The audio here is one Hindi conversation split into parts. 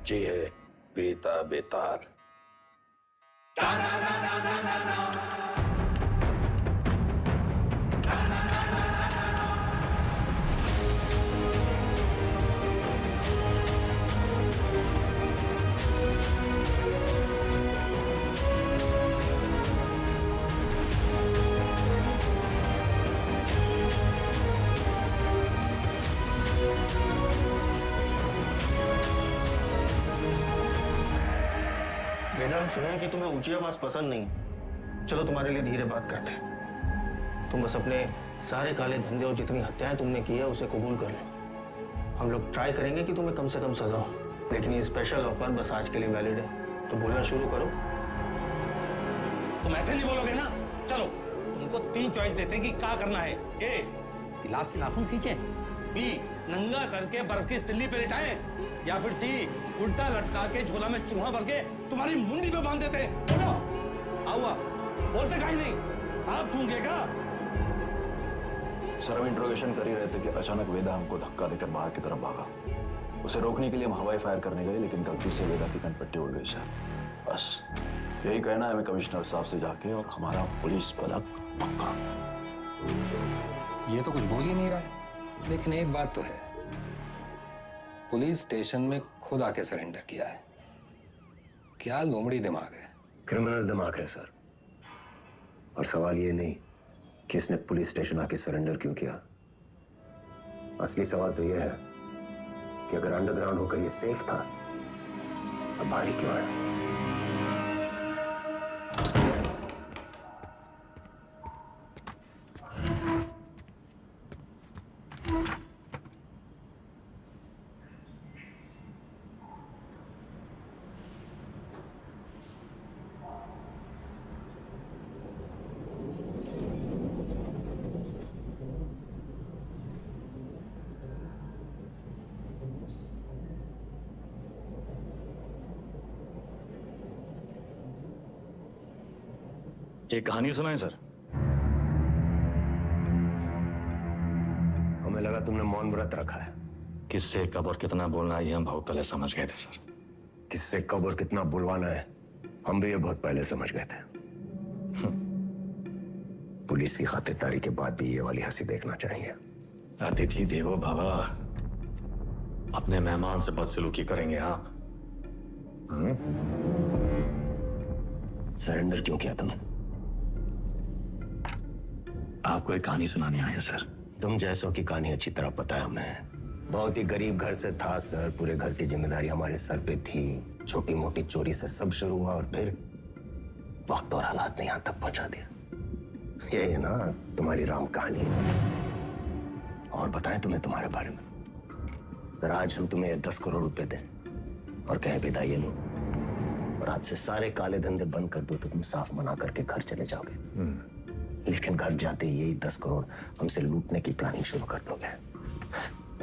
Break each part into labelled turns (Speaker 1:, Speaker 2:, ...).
Speaker 1: बच्ची है बेता बेतार।
Speaker 2: वेदा, हम सुना है कि तुम्हें ऊंची आवाज पसंद नहीं। चलो तुम्हारे लिए धीरे बात करते हैं। तुम बस अपने सारे काले धंधे और जितनी हत्याएं तुमने की है उसे कबूल कर लो। हम लोग ट्राई करेंगे कि तुम्हें कम से कम सजा हो, लेकिन ये स्पेशल ऑफर बस आज के लिए वैलिड है। तो बोलना शुरू करो।
Speaker 3: तुम ऐसे नहीं बोलोगे ना। चलो तुमको 3 चॉइस देते हैं कि क्या करना है। ए, गिलास से नाखून खींचे। बी, नंगा करके बर्फ की सिल्ली पे लिटाए। या फिर सी, उल्टा लटका के झोला में चूहा भर के तुम्हारी मुंडी पे बांध देते। बोलो, आओ बोलते काहे नहीं? आप सूंघेगा।
Speaker 4: सर, हम इंट्रोगेशन कर ही रहे थे कि अचानक वेदा हमको धक्का देकर बाहर की तरफ भागा। उसे रोकने के लिए हम हवाई फायर करने गए, लेकिन गलती से वेदा की कनपट्टी उड़ गई सर। बस यही कहना है हमें कमिश्नर साहब से जाके, और हमारा पुलिस पलक पक्का।
Speaker 5: ये तो कुछ बोल ही नहीं रहा है, लेकिन एक बात तो है, पुलिस स्टेशन में खुद आके सरेंडर किया है। क्या लोमड़ी दिमाग है।
Speaker 6: क्रिमिनल दिमाग है सर। और सवाल ये नहीं कि इसने पुलिस स्टेशन आके सरेंडर क्यों किया। असली सवाल तो यह है कि अगर अंडरग्राउंड होकर यह सेफ था, अब बाहर ही क्यों आया।
Speaker 4: एक कहानी सुनाए सर।
Speaker 6: हमें लगा तुमने मौन व्रत रखा है।
Speaker 4: किससे कब और कितना बोलना है ये हम बहुत पहले समझ गए थे सर।
Speaker 6: किससे कब और कितना बुलवाना है हम भी ये बहुत पहले समझ गए थे। पुलिस की खातिरदारी के बाद भी ये वाली हंसी देखना चाहिए।
Speaker 4: अतिथि देवो भव, अपने मेहमान से बदसलूकी करेंगे आप।
Speaker 6: सरेंडर क्यों किया तुमने?
Speaker 4: आपको एक कहानी सुनाने आया सर।
Speaker 6: तुम जैसों की कहानी अच्छी तरह पता है हमें। बहुत ही गरीब घर से था सर। पूरे घर की जिम्मेदारी हमारे सर पे थी। छोटी मोटी चोरी से सब शुरू हुआ और फिर वक्त और हालात ने यहां तक पहुंचा दिया। ये है ना तुम्हारी राम कहानी। और बताएं तुम्हें तुम्हारे बारे में। अगर आज हम तुम्हें 10 करोड़ रुपए दें और कहें विदा ये लो, और आज से सारे काले धंधे बंद कर दो, तो तुम साफ मना करके घर चले जाओगे। लेकिन घर जाते ही यही 10 करोड़ हमसे लूटने की प्लानिंग शुरू कर दोगे।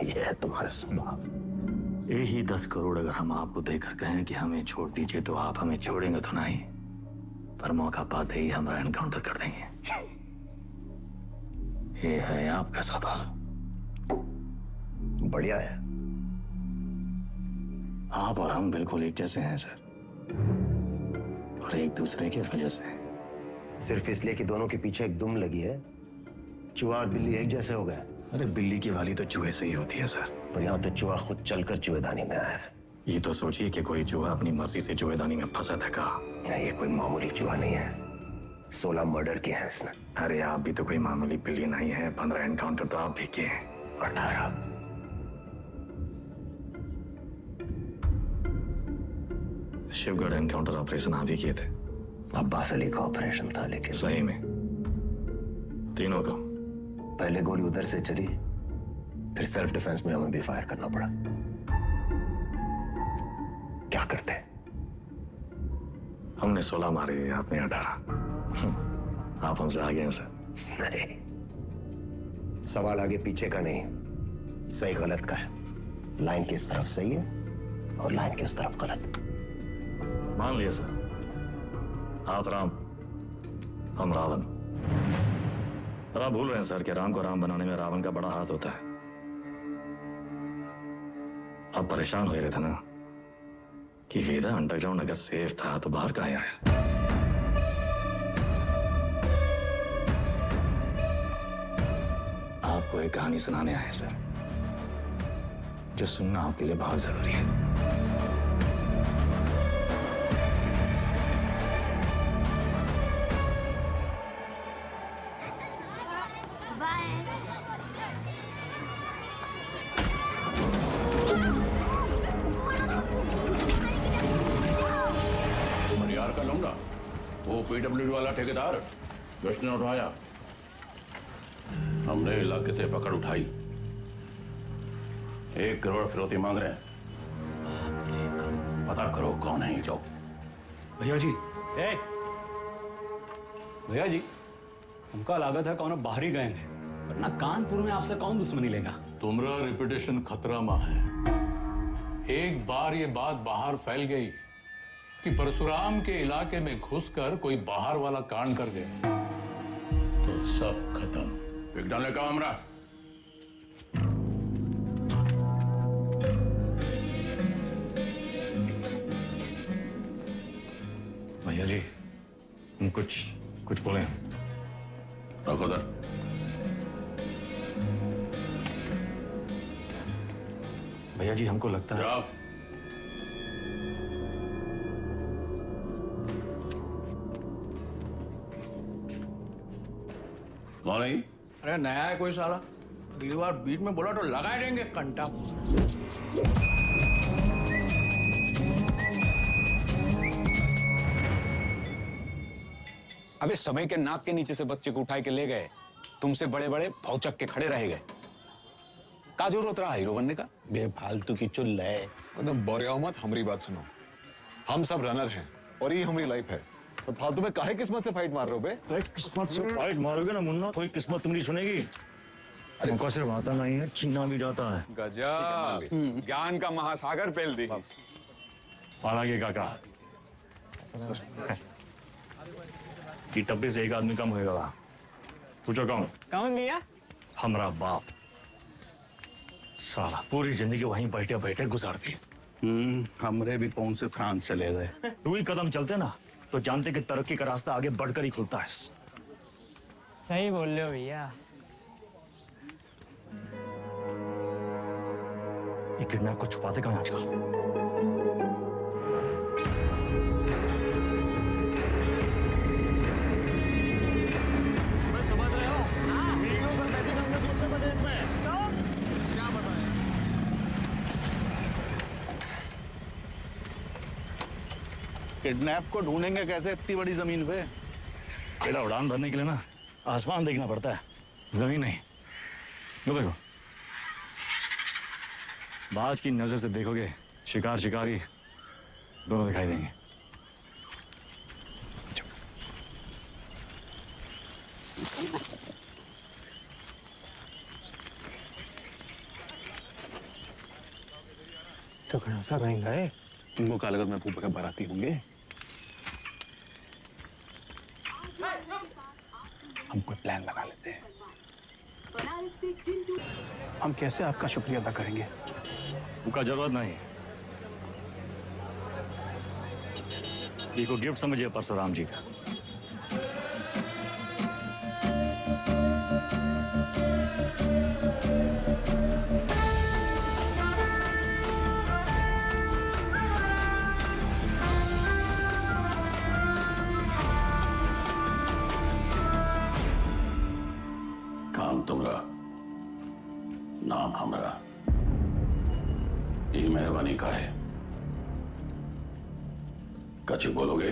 Speaker 6: यह है तुम्हारा स्वभाव।
Speaker 4: यही 10 करोड़ अगर हम आपको देकर कहें कि हमें छोड़ दीजिए, तो आप हमें छोड़ेंगे तो नहीं, पर मौका पाते ही हमारा एनकाउंटर कर देंगे। ये है आपका स्वभाव।
Speaker 6: बढ़िया है।
Speaker 4: आप और हम बिल्कुल एक जैसे हैं सर, और एक दूसरे की वजह से।
Speaker 6: सिर्फ इसलिए कि दोनों के पीछे एक दुम लगी है, चूहा और बिल्ली एक जैसे हो गए।
Speaker 4: अरे बिल्ली की वाली तो चूहे से ही होती है सर।
Speaker 6: पर यहाँ तो चूहा खुद चलकर चूहेदानी में आया है।
Speaker 4: ये तो सोचिए कि कोई चूहा अपनी मर्जी से चूहेदानी में फंसा था का।
Speaker 6: ये कोई मामूली चूहा नहीं है। 16 मर्डर किए हैं इसने।
Speaker 4: अरे आप भी तो कोई मामूली बिल्ली नहीं है। 15 एनकाउंटर तो आप भी किए हैं।
Speaker 6: 18।
Speaker 4: शिवगढ़ एनकाउंटर ऑपरेशन आप ही किए थे।
Speaker 6: अब्बास अली का ऑपरेशन था, लेकिन
Speaker 4: सही में तीनों का।
Speaker 6: पहले गोली उधर से चली, फिर सेल्फ डिफेंस में हमें भी फायर करना पड़ा। क्या करते?
Speaker 4: हमने 16 मारे, आपने 18। आप हमसे आगे हैं सर।
Speaker 6: नहीं, सवाल आगे पीछे का नहीं, सही गलत का है। लाइन किस तरफ सही है और लाइन किस तरफ गलत।
Speaker 4: मान लिया सर, आप राम, हम रावण। पर आप भूल रहे हैं सर कि राम को राम बनाने में रावण का बड़ा हाथ होता है। आप परेशान हो रहे थे ना,
Speaker 7: कि वेदा अंडरग्राउंड अगर सेफ था तो बाहर कहाँ आया। आपको एक कहानी सुनाने आए हैं सर, जो सुनना आपके लिए बहुत जरूरी है।
Speaker 1: मरियार का लौंडा, वो पीडब्ल्यूडी वाला ठेकेदार जिसने उठाया, हमने इलाके से पकड़ उठाई। 1 करोड़ फिरौती मांग रहे हैं। पता करो कौन है ये लोग।
Speaker 7: भैया जी, भैया जी, हमका लागत है कौन बाहरी गए हैं, वरना कानपुर में आपसे कौन दुश्मनी लेगा।
Speaker 1: तुम्हारा रेपुटेशन खतरा में है। एक बार ये बात बाहर फैल गई कि परशुराम के इलाके में घुसकर कोई बाहर वाला कांड कर गया तो सब खत्म। एक डाले का हमरा।
Speaker 7: भैया जी, हम कुछ बोले हैं।
Speaker 1: रखो दर।
Speaker 7: भैया जी, हमको लगता है
Speaker 1: जाओ। कौन है?
Speaker 8: अरे नया है कोई साला, अगली बार बीच में बोला तो लगा देंगे कंटा।
Speaker 9: अबे समय के नाक के नीचे से बच्चे को उठाए के ले गए, तुमसे बड़े बड़े भौचक के खड़े रह गए। का जरूरत रहा हीरो बनने का?
Speaker 2: बेफालतू की चुल है।
Speaker 9: एकदम बोरिया मत, हमारी बात सुनो। हम सब रनर हैं और ये हमारी लाइफ है, तो फालतू में काहे किस्मत से फाइट मार रहे हो बे?
Speaker 7: किस्मत से फाइट मारोगे ना मुन्ना, कोई किस्मत तुम्हारी सुनेगी। हमको सिर्फ आता नहीं है, छीना भी जाता है।
Speaker 9: गजब, ज्ञान का महासागर फैल दी।
Speaker 7: हालांकि काका कि टप्पे से एक आदमी कम होगा। पूछो कौन?
Speaker 8: कौन भैया?
Speaker 7: हमारा बाप। साला पूरी जिंदगी वहीं बैठे बैठे गुजार दी।
Speaker 3: हमरे भी कौन से फ्रांस चले गए।
Speaker 7: 2 ही कदम चलते ना तो जानते कि तरक्की का रास्ता आगे बढ़कर ही खुलता है।
Speaker 8: सही बोल रहे हो भैया।
Speaker 7: ये किडनैप को छुपाते कहाँ आजकल?
Speaker 3: किडनैप को ढूंढेंगे कैसे इतनी बड़ी जमीन पे?
Speaker 7: बेटा, उड़ान भरने के लिए ना आसमान देखना पड़ता है, जमीन नहीं। लो देखो, बाज की नजर से देखोगे शिकार शिकारी दोनों दिखाई देंगे।
Speaker 2: तो सा महंगा है।
Speaker 9: तुमको क्या लगत में फूफा के बाराती होंगे? हम कोई प्लान लगा लेते हैं।
Speaker 2: हम कैसे आपका शुक्रिया अदा करेंगे?
Speaker 7: उनका जरूरत नहीं। ये को गिफ्ट समझिए परशुराम जी का।
Speaker 1: काम तुमरा, नाम हमरा। ये मेहरबानी का है। कछु बोलोगे?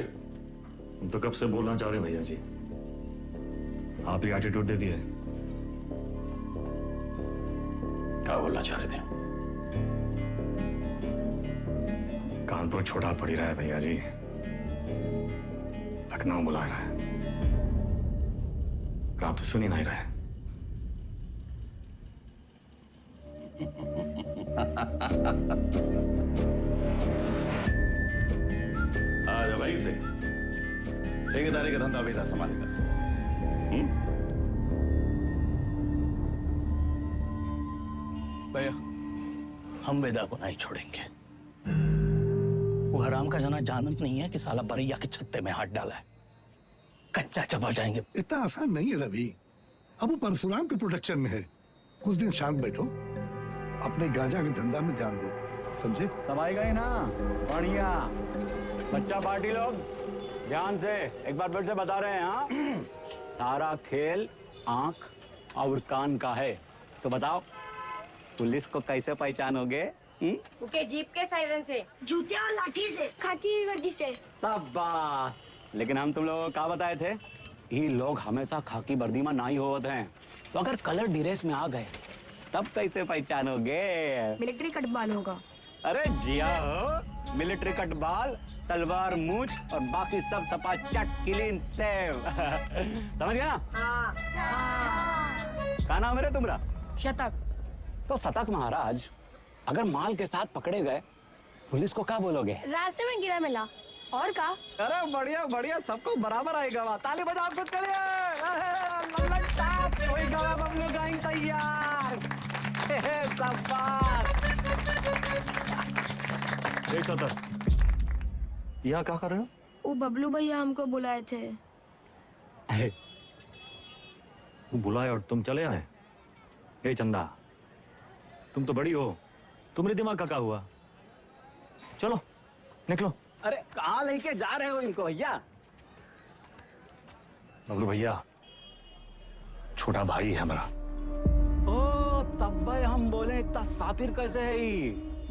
Speaker 7: हम तो कब से बोलना चाह रहे हैं भैया जी, आप ही एटीट्यूड दे दिए।
Speaker 1: क्या बोलना चाह रहे थे?
Speaker 7: कानपुर छोड़ा पड़ ही रहा है भैया जी, लखनऊ बुला रहा है, पर आप तो सुन ही नहीं रहे।
Speaker 1: आजा भाई से ठेकेदारी का धंधा बेटा संभालेगा।
Speaker 3: भैया, हम वेदा को नहीं छोड़ेंगे। वो हराम का जना जानत नहीं है कि साला बरैया के छत्ते में हाथ डाला है। कच्चा चबा जाएंगे।
Speaker 10: इतना आसान नहीं है रवि। अब वो परशुराम के प्रोटेक्शन में है। कुछ दिन शांत बैठो, अपने गांजा के धंधा में ध्यान दो, समझे?
Speaker 9: समाई गई ना? बढ़िया। बच्चा पार्टी लोग ध्यान से एक बार फिर से बता रहे हैं। हाँ, सारा खेल आंख और कान का है। तो बताओ पुलिस को कैसे पहचानोगे?
Speaker 11: उनके जीप के सायरन से, जूते और लाठी से, खाकी की वर्दी से।
Speaker 9: शाबाश। लेकिन हम तुम लोगों को क्या बताए थे? ये लोग हमेशा खाकी वर्दी में ना ही होते हैं, तो अगर कलर ड्रेस में आ गए तब कैसे पहचानोगे?
Speaker 11: मिलिट्री कटबाल होगा।
Speaker 9: अरे जिया हो, मिलिट्री कटबाल, तलवार मूंछ और बाकी सब सपा चट क्लीन सेव। समझ गया?
Speaker 11: हाँ।
Speaker 9: क्या नाम है रे तुम्हारा?
Speaker 11: शतक।
Speaker 9: तो शतक महाराज, अगर माल के साथ पकड़े गए पुलिस को क्या बोलोगे?
Speaker 11: रास्ते में गिरा मिला। और का?
Speaker 9: अरे बढ़िया बढ़िया, सबको बराबर आएगा। ताली बजाओ खुद के लिए। कोई गवा बबलू गाइंग तैयार। शाबाश।
Speaker 7: एक सतर, यहाँ क्या कर रहे हो?
Speaker 11: वो बबलू भैया हमको बुलाए थे।
Speaker 7: वो बुलाए और तुम चले आए? ए चंदा, तुम तो बड़ी हो, तुम्हारे दिमाग का क्या हुआ? चलो निकलो।
Speaker 9: अरे कहाँ लेके जा रहे हो इनको भैया?
Speaker 7: बबलू भैया छोटा भाई है हमारा।
Speaker 9: ओ तब भाई हम बोले इतना सातिर कैसे है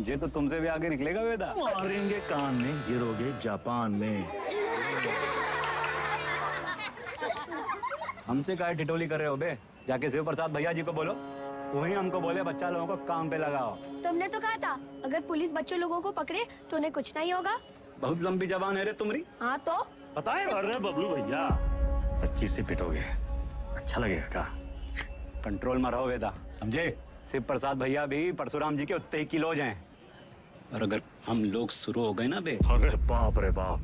Speaker 9: ये तो तुमसे भी आगे निकलेगा वेदा।
Speaker 7: मारेंगे कान में, गिरोगे जापान में।
Speaker 9: हमसे काय टिटोली कर रहे हो बे? जाके शिव प्रसाद भैया जी को बोलो, वही हमको बोले बच्चा लोगों को काम पे लगाओ।
Speaker 11: तुमने तो कहा था अगर पुलिस बच्चे लोगों को पकड़े तो उन्हें कुछ नहीं होगा।
Speaker 9: बहुत लंबी जबान है रे तुम्हारी।
Speaker 11: हाँ तो
Speaker 9: पता है?
Speaker 7: अरे बबलू भैया 25 से पिटोगे, अच्छा लगेगा क्या?
Speaker 9: कंट्रोल में रहो वेदा, समझे? शिव प्रसाद भैया भी परशुराम जी के उतने ही किलोज हैं, और अगर हम लोग शुरू हो गए ना बे।
Speaker 7: अरे बाप रे बाप,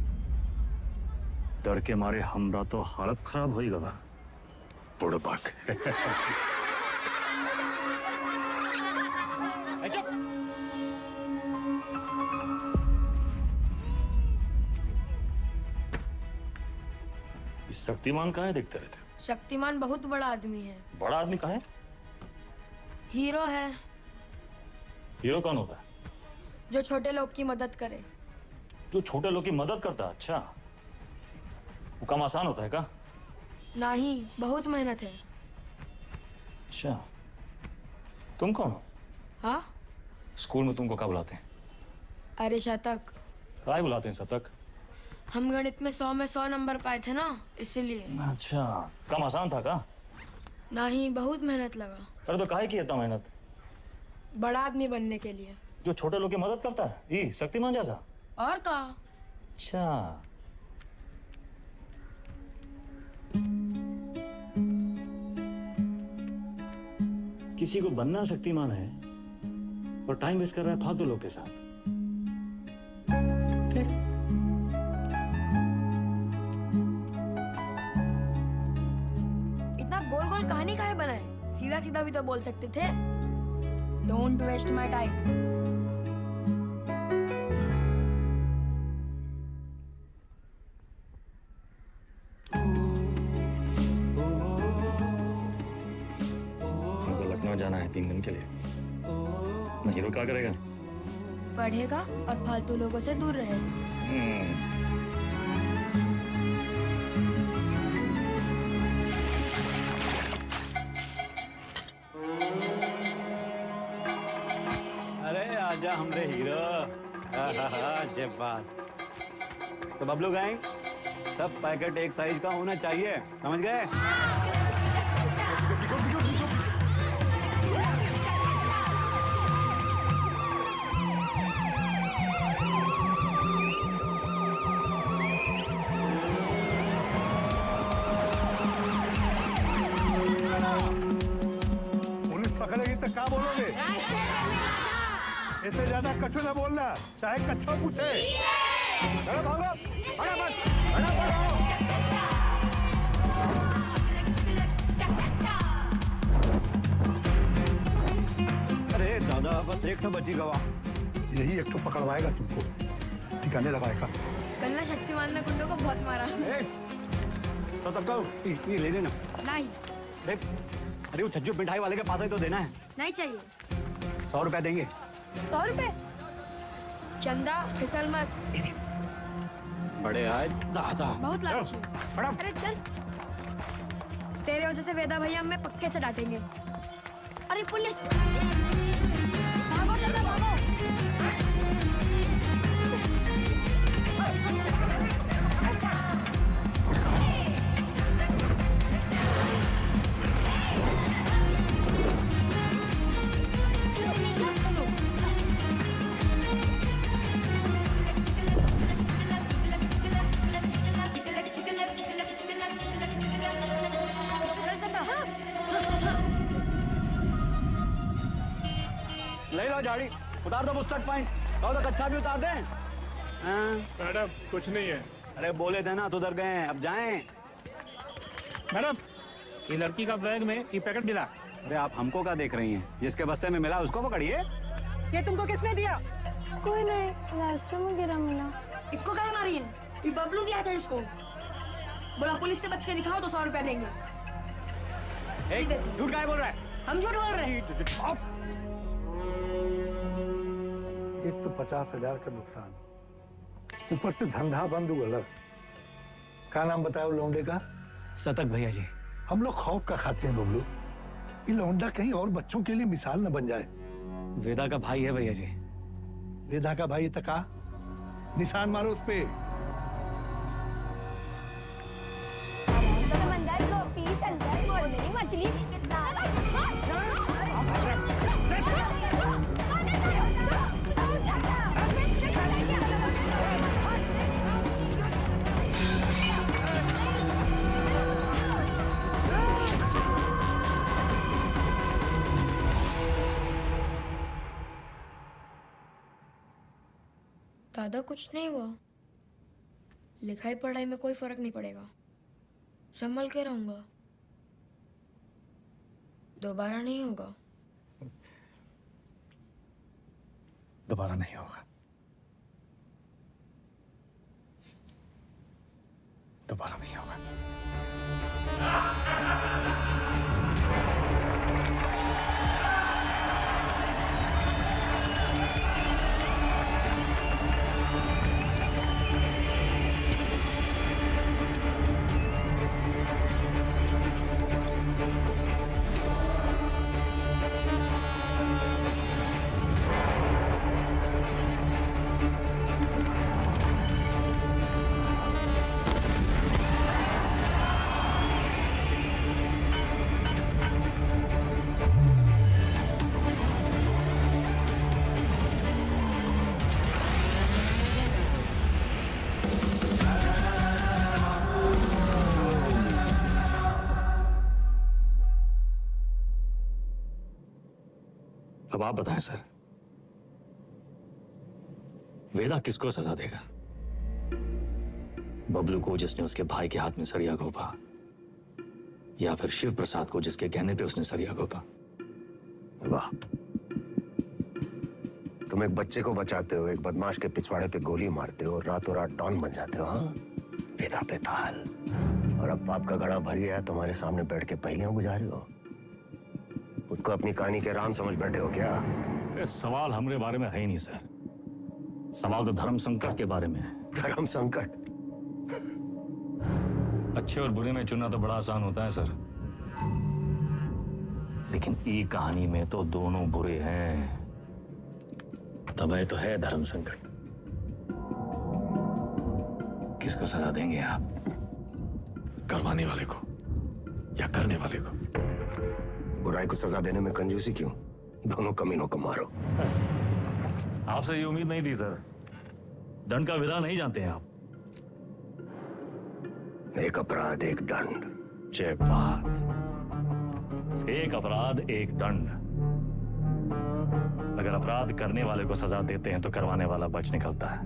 Speaker 7: डर के मारे हमरा तो हालत खराब हो गया। बुड़बक। शक्तिमान कहाँ है दिखते रहते?
Speaker 11: शक्तिमान बहुत बड़ा आदमी है।
Speaker 7: बड़ा आदमी कहाँ है?
Speaker 11: हीरो है।
Speaker 7: हीरो कौन होता है?
Speaker 11: जो छोटे लोग की मदद करे।
Speaker 7: जो छोटे लोग की मदद करता है? अच्छा, वो काम आसान होता है क्या?
Speaker 11: नहीं, बहुत मेहनत है।
Speaker 7: अच्छा, तुम कौन हो?
Speaker 11: हाँ?
Speaker 7: स्कूल में तुमको क्या बुलाते हैं?
Speaker 11: अरे शतक।
Speaker 7: क्या बुलाते हैं शतक?
Speaker 11: हम गणित में 100 में 100 नंबर पाए थे ना, इसीलिए।
Speaker 7: अच्छा, काम आसान था क्या?
Speaker 11: नहीं, बहुत मेहनत लगा।
Speaker 7: अरे तो काहे की इतना मेहनत?
Speaker 11: बड़ा आदमी बनने के लिए।
Speaker 7: जो छोटे लोग की मदद करता है, ये शक्तिमान जैसा?
Speaker 11: और का?
Speaker 7: अच्छा, किसी को बनना शक्तिमान है और टाइम वेस्ट कर रहा है फालतू लोग के साथ। ठीक।
Speaker 11: इतना गोल गोल कहानी काहे बनाए? सीधा सीधा भी तो बोल सकते थे। Don't waste my time.
Speaker 7: जाना है 3 दिन के लिए। हीरो क्या करेगा?
Speaker 11: पढ़ेगा और फालतू लोगों से दूर रहेगा।
Speaker 9: अरे आजा हमरे हीरो। जय बात। तो बबलू गैंग, सब पैकेट एक साइज का होना चाहिए, समझ गए?
Speaker 10: पकड़ेगी तो क्या बोलोगे? इससे ज्यादा कछु ना बोलना, चाहे कच्छो पूछे। अरे भागो,
Speaker 9: अरे दादा, बस एक तो बची गवा।
Speaker 10: यही एक तो पकड़वाएगा तुमको। ठिकाने लगाएगा।
Speaker 11: कल ना शक्तिमान ने गुंडों को बहुत मारा।
Speaker 9: तो तब कहो ये ले लेना।
Speaker 11: नहीं
Speaker 9: देख, अरे वो छज्जू मिठाई वाले के पास ही तो देना है।
Speaker 11: नहीं चाहिए।
Speaker 9: 100 रुपए देंगे।
Speaker 11: 100 रुपए? चंदा फिसल मत।
Speaker 9: बड़े आज दादा
Speaker 11: बहुत लालची है।
Speaker 9: बड़ा
Speaker 11: अरे चल, तेरे वजह से वेदा भैया हमें पक्के से डांटेंगे। अरे पुलिस, भागो चंदा भागो।
Speaker 9: ले लो झाड़ी, उतार दो बुस्टर्ड पॉइंट। कहो तो कच्चा भी उतार दें।
Speaker 8: मैडम कुछ नहीं है।
Speaker 9: अरे बोले थे ना, तो उधर गए, अब जाएं।
Speaker 8: मैडम ये लड़की का बैग में ये पैकेट मिला।
Speaker 9: अरे आप हमको क्या देख रही हैं? जिसके बस्ते में मिला उसको पकड़िए।
Speaker 11: ये तुमको किसने दिया?
Speaker 12: कोई नहीं, रास्ते में गिरा मिला।
Speaker 11: इसको काहे मारी है? ये बबलू दिया था इसको। बोला पुलिस से बच के दिखाओ तो 100 रुपया देंगे।
Speaker 9: झूठ काहे बोल रहा है?
Speaker 11: हम झूठ बोल रहे हैं।
Speaker 10: एक तो 50,000 का नुकसान, ऊपर से धंधा बंद हुआ अलग। क्या नाम बताया लौंडे का?
Speaker 9: सतक भैया जी।
Speaker 10: हम लोग खौफ का खाते हैं बबलू, ये लौंडा कहीं और बच्चों के लिए मिसाल न बन जाए।
Speaker 9: वेदा का भाई है भैया जी।
Speaker 10: वेदा का भाई तका, निशान मारो उस पे।
Speaker 12: समंदर गोपी चंदर बोल मेरी मछली।
Speaker 11: दादा कुछ नहीं हुआ, लिखाई पढ़ाई में कोई फर्क नहीं पड़ेगा, संभल के रहूंगा, दोबारा नहीं होगा।
Speaker 9: दोबारा नहीं होगा, दोबारा नहीं होगा।
Speaker 7: अब आप बताएं सर, वेदा किसको सजा देगा? बबलू को जिसने उसके भाई के हाथ में सरिया घोंपा, या फिर शिव प्रसाद को जिसके कहने पे उसने सरिया घोंपा?
Speaker 6: वाह, तुम एक बच्चे को बचाते हो, एक बदमाश के पिछवाड़े पे गोली मारते हो, रातों रात डॉन बन जाते हो। हाँ, वेदा पे ताल। और अब पाप का घड़ा भर गया, तुम्हारे सामने बैठ के पहेलियां बुझा रहे हो। खुद को अपनी कहानी के राम समझ बैठे हो क्या?
Speaker 7: सवाल हमारे बारे में है ही नहीं सर, सवाल तो धर्म संकट के बारे में है।
Speaker 6: धर्म संकट?
Speaker 7: अच्छे और बुरे में चुनना तो बड़ा आसान होता है सर, लेकिन ई कहानी में तो दोनों बुरे हैं, तब तो है धर्म संकट। किसको सजा देंगे आप? करवाने वाले को या करने वाले को?
Speaker 6: बुराई को सजा देने में कंजूसी क्यों? दोनों कमीनों को मारो।
Speaker 7: आपसे ये उम्मीद नहीं थी सर, दंड का विधान नहीं जानते हैं आप।
Speaker 6: एक अपराध एक दंड।
Speaker 7: जय बात, एक अपराध एक दंड। अगर अपराध करने वाले को सजा देते हैं तो करवाने वाला बच निकलता है,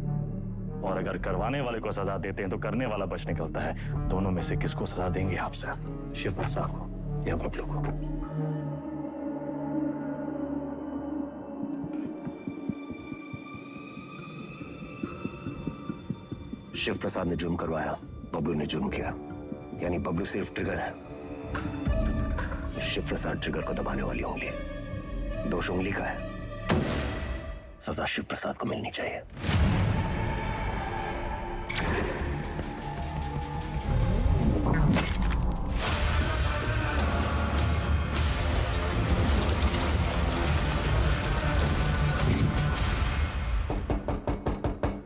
Speaker 7: और अगर करवाने वाले को सजा देते हैं तो करने वाला बच निकलता है। दोनों में से किसको सजा देंगे आप सर? शिव प्रसाद को या बबलू को?
Speaker 6: शिव प्रसाद ने जुर्म करवाया, बबलू ने जुर्म किया, यानी बबलू सिर्फ ट्रिगर है, शिव प्रसाद ट्रिगर को दबाने वाली उंगली है। दोष उंगली का है, सजा शिव प्रसाद को मिलनी चाहिए।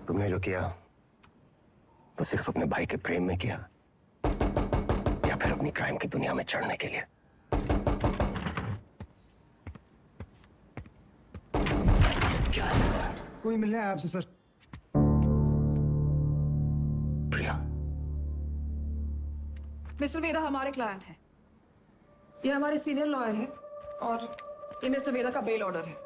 Speaker 6: तुमने जो किया वो सिर्फ अपने भाई के प्रेम में किया या फिर अपनी क्राइम की दुनिया में चढ़ने के लिए?
Speaker 10: कोई मिलने आया आपसे सर।
Speaker 6: प्रिया,
Speaker 11: मिस्टर वेदा हमारे क्लाइंट हैं। ये हमारे सीनियर लॉयर हैं और ये मिस्टर वेदा का बेल ऑर्डर है।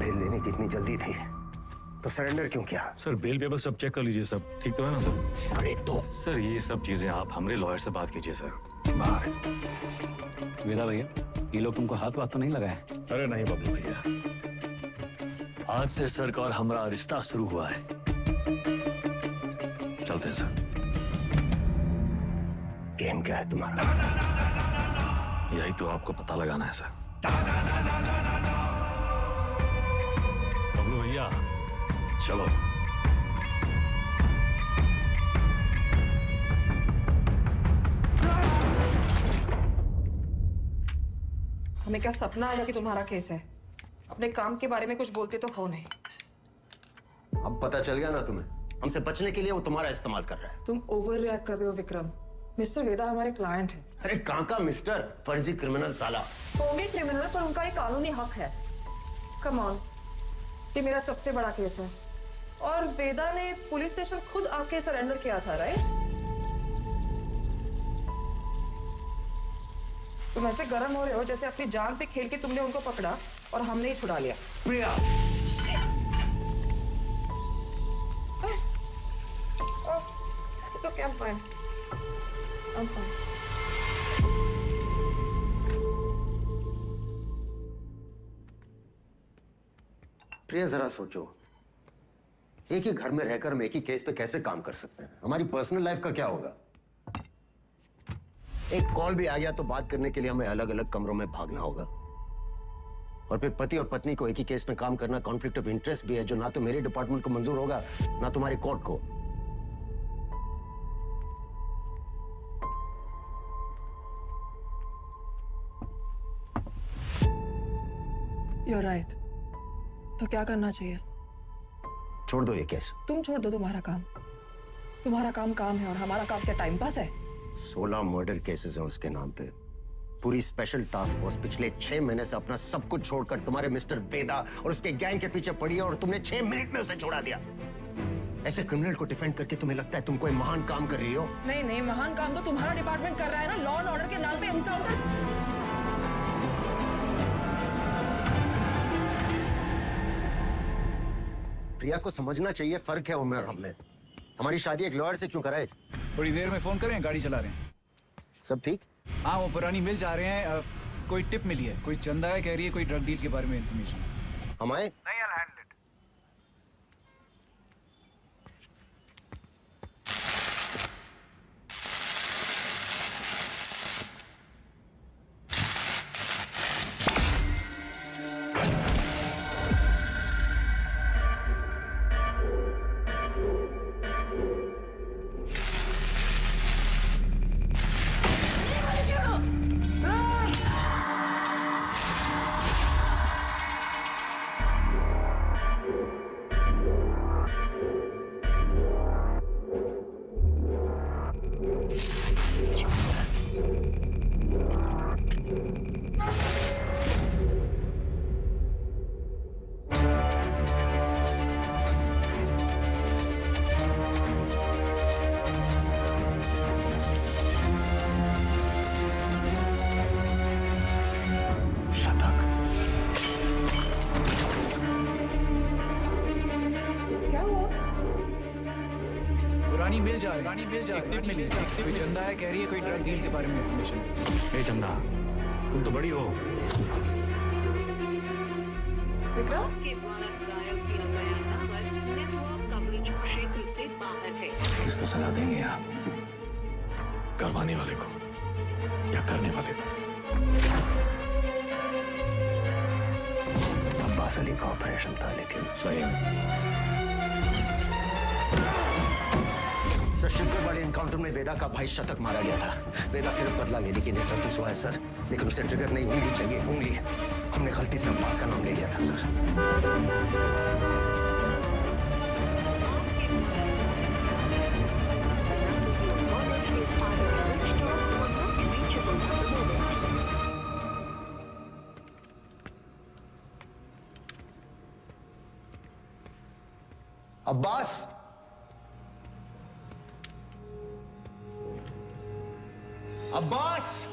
Speaker 6: बेल लेने की इतनी जल्दी थी तो सरेंडर क्यों किया?
Speaker 7: सर बेल पेपर सब चेक कर लीजिए, सब ठीक तो है ना सर?
Speaker 6: सारे तो
Speaker 7: सर ये सब चीजें आप हमारे लॉयर से बात कीजिए सर। बाहर है।
Speaker 9: वेदा भैया, ये लोग तुमको हाथ वाथ तो नहीं लगाए?
Speaker 7: अरे नहीं बबलू भैया, आज से सर का और हमारा रिश्ता शुरू हुआ है। चलते हैं सर।
Speaker 6: गेम क्या है तुम्हारा?
Speaker 7: यही तो आपको पता लगाना है सर। बबलू भैया चलो।
Speaker 11: हमें क्या सपना आया कि तुम्हारा केस है? अपने काम के बारे में कुछ बोलते तो हो नहीं।
Speaker 6: अब पता चल गया ना तुम्हें, हमसे बचने के लिए वो तुम्हारा इस्तेमाल कर रहा है।
Speaker 11: तुम ओवर रिएक्ट कर रहे हो विक्रम। मिस्टर वेदा हमारे क्लाइंट हैं।
Speaker 6: अरे कहाँ का मिस्टर, फर्जी क्रिमिनल साला।
Speaker 11: होंगे क्रिमिनल पर उनका एक कानूनी हक है। कम ऑन, ये मेरा सबसे बड़ा केस है और वेदा ने पुलिस स्टेशन खुद आके सरेंडर किया था, राइट? तुम ऐसे गर्म हो रहे हो जैसे अपनी जान पे खेल के तुमने उनको पकड़ा और हमने ही छुड़ा लिया।
Speaker 9: प्रिया,
Speaker 11: It's okay, I'm fine. I'm fine.
Speaker 6: प्रिया जरा सोचो, एक ही घर में रहकर हम एक ही केस पे कैसे काम कर सकते हैं? हमारी पर्सनल लाइफ का क्या होगा? एक कॉल भी आ गया तो बात करने के लिए हमें अलग अलग कमरों में भागना होगा। और फिर पति और पत्नी को एक ही केस में काम करना कॉन्फ्लिक्ट ऑफ इंटरेस्ट भी है, जो ना तो मेरे डिपार्टमेंट को मंजूर होगा ना तुम्हारी कोर्ट को।
Speaker 11: You're right. तो क्या करना चाहिए?
Speaker 6: छोड़ दो ये केस।
Speaker 11: तुम छोड़ दो तुम्हारा काम। तुम्हारा काम काम है और हमारा काम क्या टाइम पास है?
Speaker 6: 16 मर्डर केसेस हैं उसके नाम पे। पूरी स्पेशल टास्क फोर्स पिछले 6 महीने से अपना सब कुछ छोड़कर तुम्हारे मिस्टर वेदा और उसके गैंग के पीछे पड़ी है और तुमने 6 मिनट में उसे छोड़ा दिया। ऐसे क्रिमिनल को डिफेंड करके तुम्हें लगता है तुम कोई महान काम कर रही हो?
Speaker 11: नहीं नहीं, महान काम तो तुम्हारा डिपार्टमेंट कर रहा है ना, लॉ एंड ऑर्डर के नाम पे एनकाउंटर।
Speaker 6: प्रिया को समझना चाहिए, फर्क है उम्र और हम में। हमारी शादी एक लॉयर से क्यों कराए?
Speaker 8: थोड़ी देर में फोन करें, गाड़ी चला रहे हैं।
Speaker 6: सब ठीक?
Speaker 8: हाँ, वो पुरानी मिल जा रहे हैं। कोई टिप मिली है, कोई चंदा है कह रही है, कोई ड्रग डील के बारे में इंफॉर्मेशन।
Speaker 6: हम आए?
Speaker 8: जा रही है, एक टिप मिली है, कोई चंदा है, कह रही है कोई ड्रग डील के बारे में इंफॉर्मेशन है।
Speaker 7: ए चंदा, तुम तो बड़ी हो।
Speaker 11: विक्रम,
Speaker 4: किसको सलाह देंगे आप?
Speaker 7: करवाने वाले को या करने वाले को?
Speaker 6: अब्बास अली का ऑपरेशन था, लेकिन
Speaker 7: सही
Speaker 6: सर शिवगढ़ वाले एनकाउंटर में वेदा का भाई शतक मारा गया था। वेदा सिर्फ बदला लेने की निस्सरती हुआ है सर, लेकिन उसे ट्रिगर नहीं, उंगली चाहिए, उंगली। हमने गलती से अब्बास का नाम ले लिया था सर। अब्बास, अब्बास,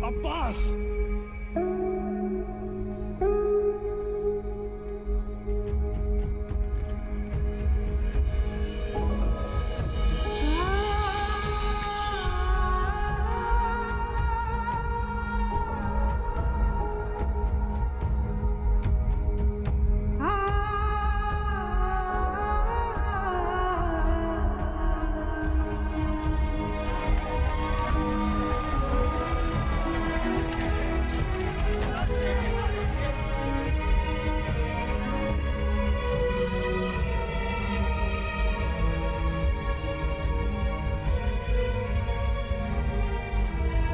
Speaker 10: अब्बास,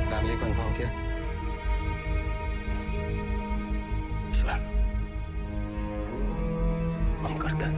Speaker 5: फैमिली को इन्फॉर्म किया?
Speaker 6: सर हम करते हैं।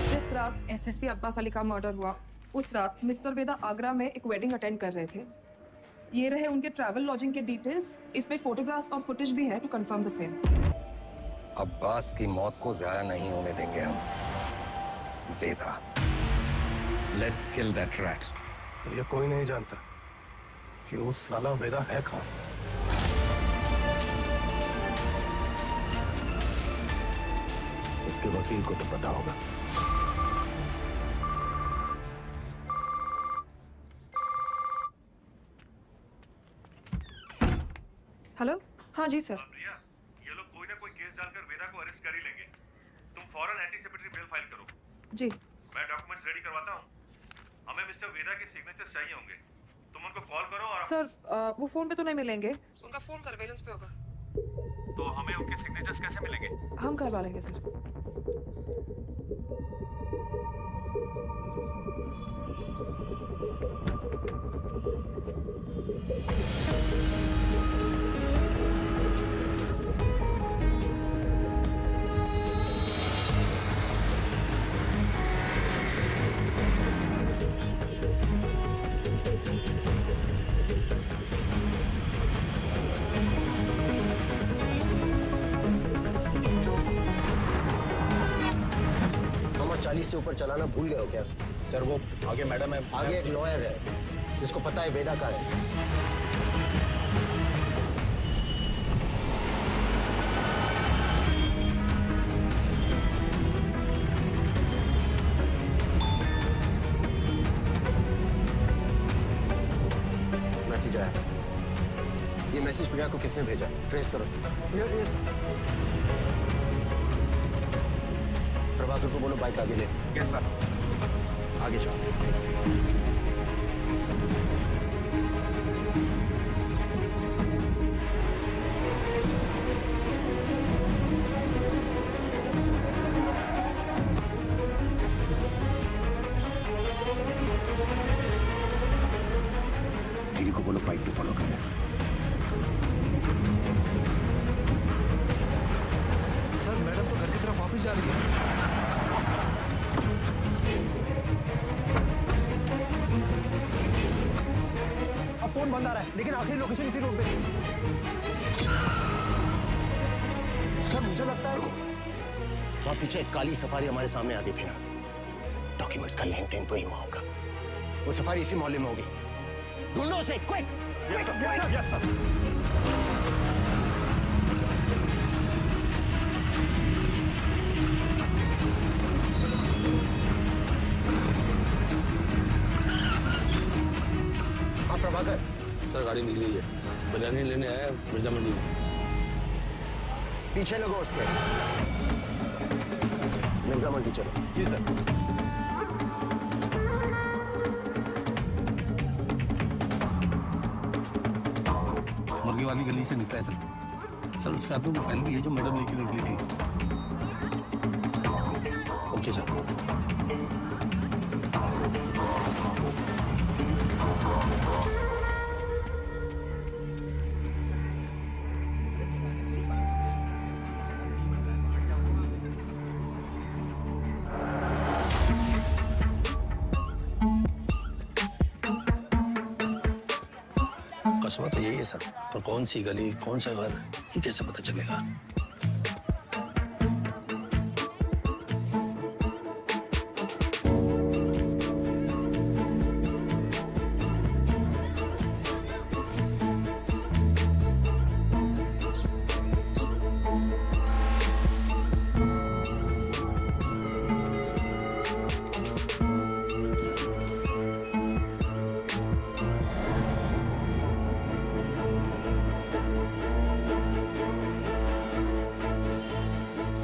Speaker 11: जिस रात एसएसपी अब्बास अली का मर्डर हुआ, उस रात मिस्टर वेदा आगरा में एक वेडिंग अटेंड कर रहे थे। ये रहे उनके ट्रैवल लॉजिंग के डिटेल्स। इसमें फोटोग्राफ्स और फुटेज भी है to confirm the same.
Speaker 5: Abbas की मौत को जाया नहीं होने देंगे हम। Veda, let's kill that rat.
Speaker 10: ये कोई नहीं जानता कि उस साला वेदा है कौन।
Speaker 6: उसके वकील को तो पता होगा।
Speaker 11: हेलो, हाँ जी सर।
Speaker 7: प्रिया, ये लोग कोई ना कोई केस डालकर वेदा को अरेस्ट कर ही लेंगे। तुम फौरन एंटीसिपेटरी बेल फाइल करो।
Speaker 11: जी
Speaker 7: मैं डॉक्यूमेंट्स रेडी करवाता हूँ। हमें मिस्टर वेदा के सिग्नेचर्स चाहिए होंगे। तुम उनको कॉल करो और
Speaker 11: सर, वो फोन पे तो नहीं मिलेंगे, उनका फोन सर्वेलेंस पे होगा।
Speaker 7: तो हमें उनके सिग्नेचर्स कैसे मिलेंगे?
Speaker 11: हम करवा लेंगे सर।
Speaker 6: हम 40 से ऊपर चलाना भूल गए हो क्या?
Speaker 5: सर वो आगे मैडम है।
Speaker 6: आगे एक लॉयर है जिसको पता है वेदा का है। मैसेज आया। ये मैसेज प्रिया को किसने भेजा? ट्रेस करो। प्रभाकर को बोलो बाइक आगे ले।
Speaker 5: Yes sir.
Speaker 6: आगे जाओ। फॉलो करें।
Speaker 10: सर मैडम तो घर की तरफ वापस जा रही है।
Speaker 2: अब फोन बंद आ रहा है, लेकिन आखिरी लोकेशन इसी रोड पे थी। सर मुझे लगता है
Speaker 6: वहां पीछे एक काली सफारी हमारे सामने आ गई थी ना, डॉक्यूमेंट्स का लेन देन तो ही हुआ होगा। वो सफारी इसी मोहल्ले में होगी, ढूंढो उसे क्विक।
Speaker 7: Yes sir.
Speaker 6: हाँ प्रभाकर,
Speaker 3: सर गाड़ी निकली है, बिरयानी लेने आया मिर्जा मंडी में।
Speaker 6: पीछे लगो उसके। मिर्जा मंडी चलो।
Speaker 3: जी सर। मुर्गी वाली गली से निकला है सर। सर उसके हाथ में वो फाइल भी है जो मैडम लेके निकली थी। Okay sir. कस्बा तो यही है सर, पर कौन सी गली कौन सा घर ये कैसे पता चलेगा?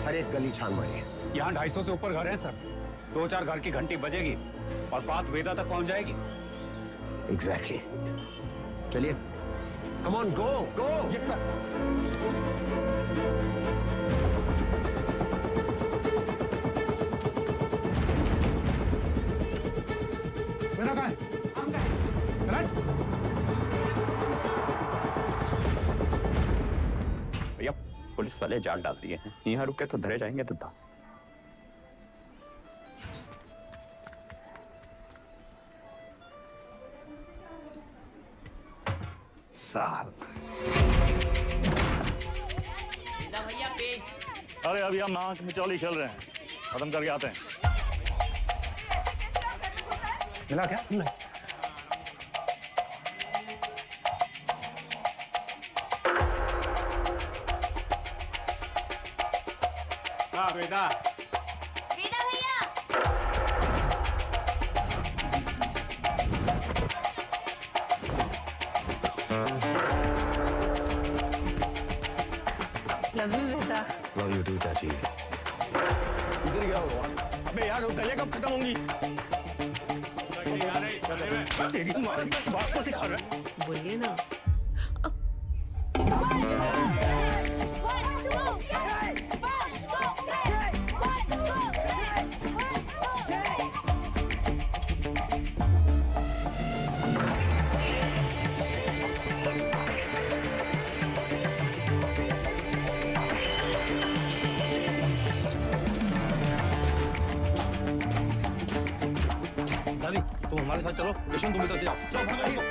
Speaker 6: हर एक गली छान मारिए।
Speaker 9: यहाँ 250 से ऊपर घर हैं सर। 2-4 घर की घंटी बजेगी और बात वेदा तक पहुंच जाएगी।
Speaker 6: एग्जैक्टली। चलिए, come on, go go.
Speaker 9: Yes sir.
Speaker 10: मेरा कहाँ है?
Speaker 9: भैया पुलिस वाले जाल डाल दिए हैं, यहाँ रुके तो धरे जाएंगे तो था। साहब
Speaker 13: भैया पेज।
Speaker 7: अरे अभी हम नाक में चौली खेल रहे हैं, खत्म करके आते हैं।
Speaker 10: मिला क्या?
Speaker 3: हाँ बेटा।
Speaker 12: वेदा भैया।
Speaker 13: लव यू बेटा।
Speaker 6: लव यू टू चाची।
Speaker 3: इधर क्या हुआ? अबे यार वो कलियां कब खत्म होंगी? तेरी माँ बात को सिखा रहा है।
Speaker 13: बोलिए ना।
Speaker 3: साली तुम हमारे साथ चलो, यशवंत तुम इधर से जाओ। चलो भागो।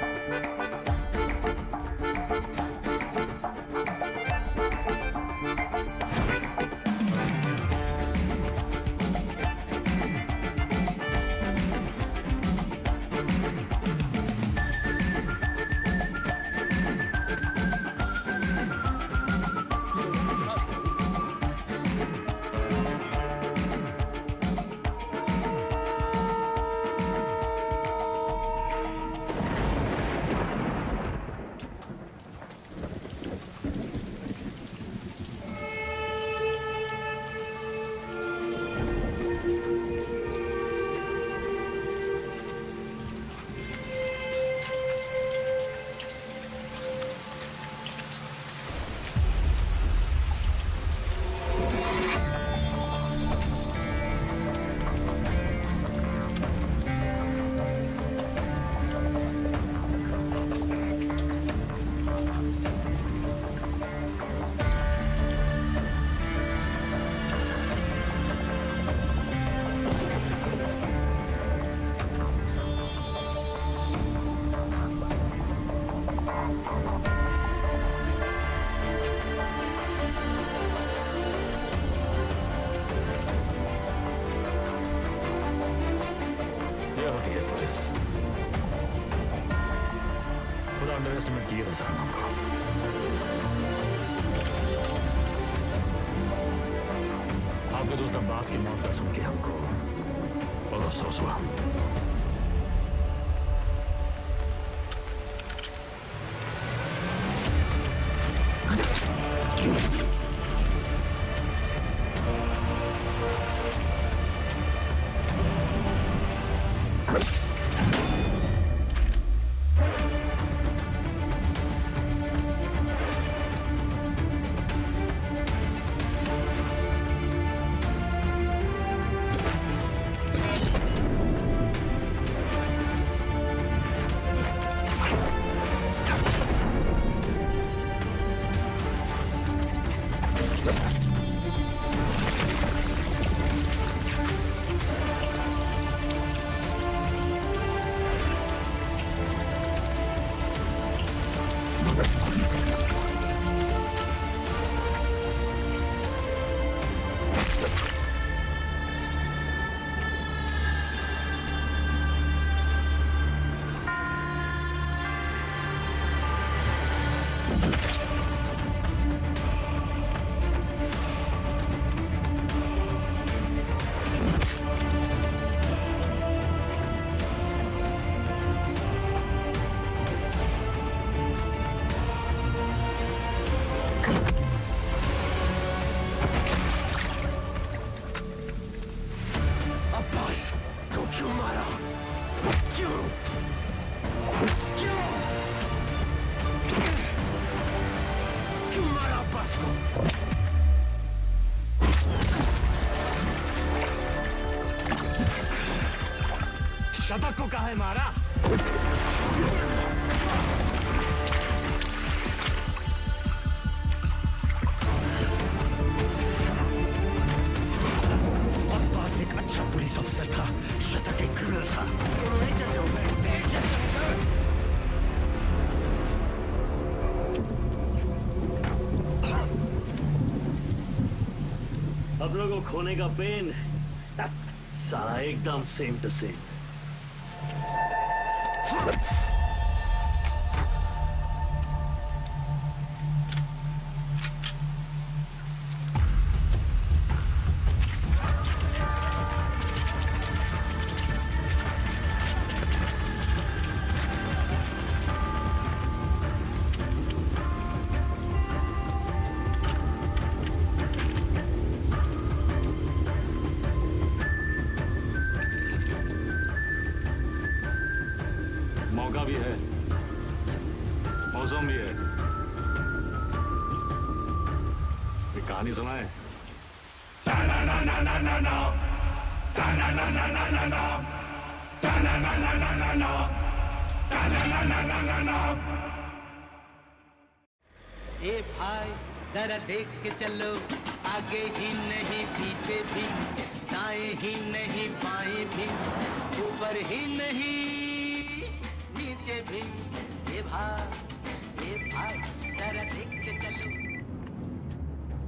Speaker 7: होती है पुलिस। थोड़ा अंडर एस्टिमेट किया था सर हमको। आपके दोस्त अब्बास की मौत का सुन के हमको बहुत अफसोस हुआ। शतक को कहा है मारा?
Speaker 6: अब्बास एक अच्छा पुलिस ऑफिसर था, शतक एक क्रिमिनल था। दोनों एक जैसे हो गए, एक जैसे हो गए।
Speaker 7: अब लोगों को खोने का पेन सारा एकदम सेम टू सेम। मौका भी है, मौसम भी है। एक कहानी सुनाए।
Speaker 14: ए भाई जरा देख के चलो, आगे ही नहीं पीछे भी, दाएं ही नहीं बाएं भी, ऊपर ही नहीं नीचे भी। ए भाई जरा देख के चलो।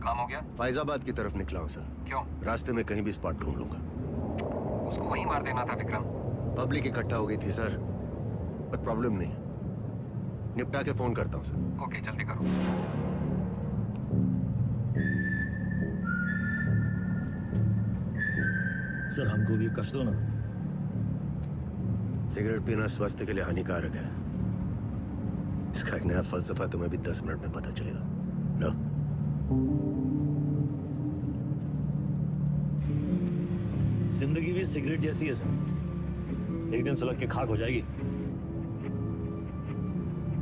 Speaker 5: काम हो गया?
Speaker 6: फैजाबाद की तरफ निकला हूँ सर।
Speaker 5: क्यों?
Speaker 6: रास्ते में कहीं भी स्पॉट ढूंढ लूंगा।
Speaker 5: उसको वहीं मार देना था विक्रम।
Speaker 6: पब्लिक इकट्ठा हो गई थी सर, पर प्रॉब्लम नहीं, निपटा के फोन करता हूँ सर।
Speaker 5: ओके, जल्दी करो।
Speaker 7: सर हमको भी कश दो ना।
Speaker 6: सिगरेट पीना स्वास्थ्य के लिए हानिकारक है। इसका एक नया फलसफा तुम्हें भी 10 मिनट में पता चलेगा। लो।
Speaker 7: जिंदगी भी सिगरेट जैसी है सर, एक दिन सुलग के खाक हो जाएगी।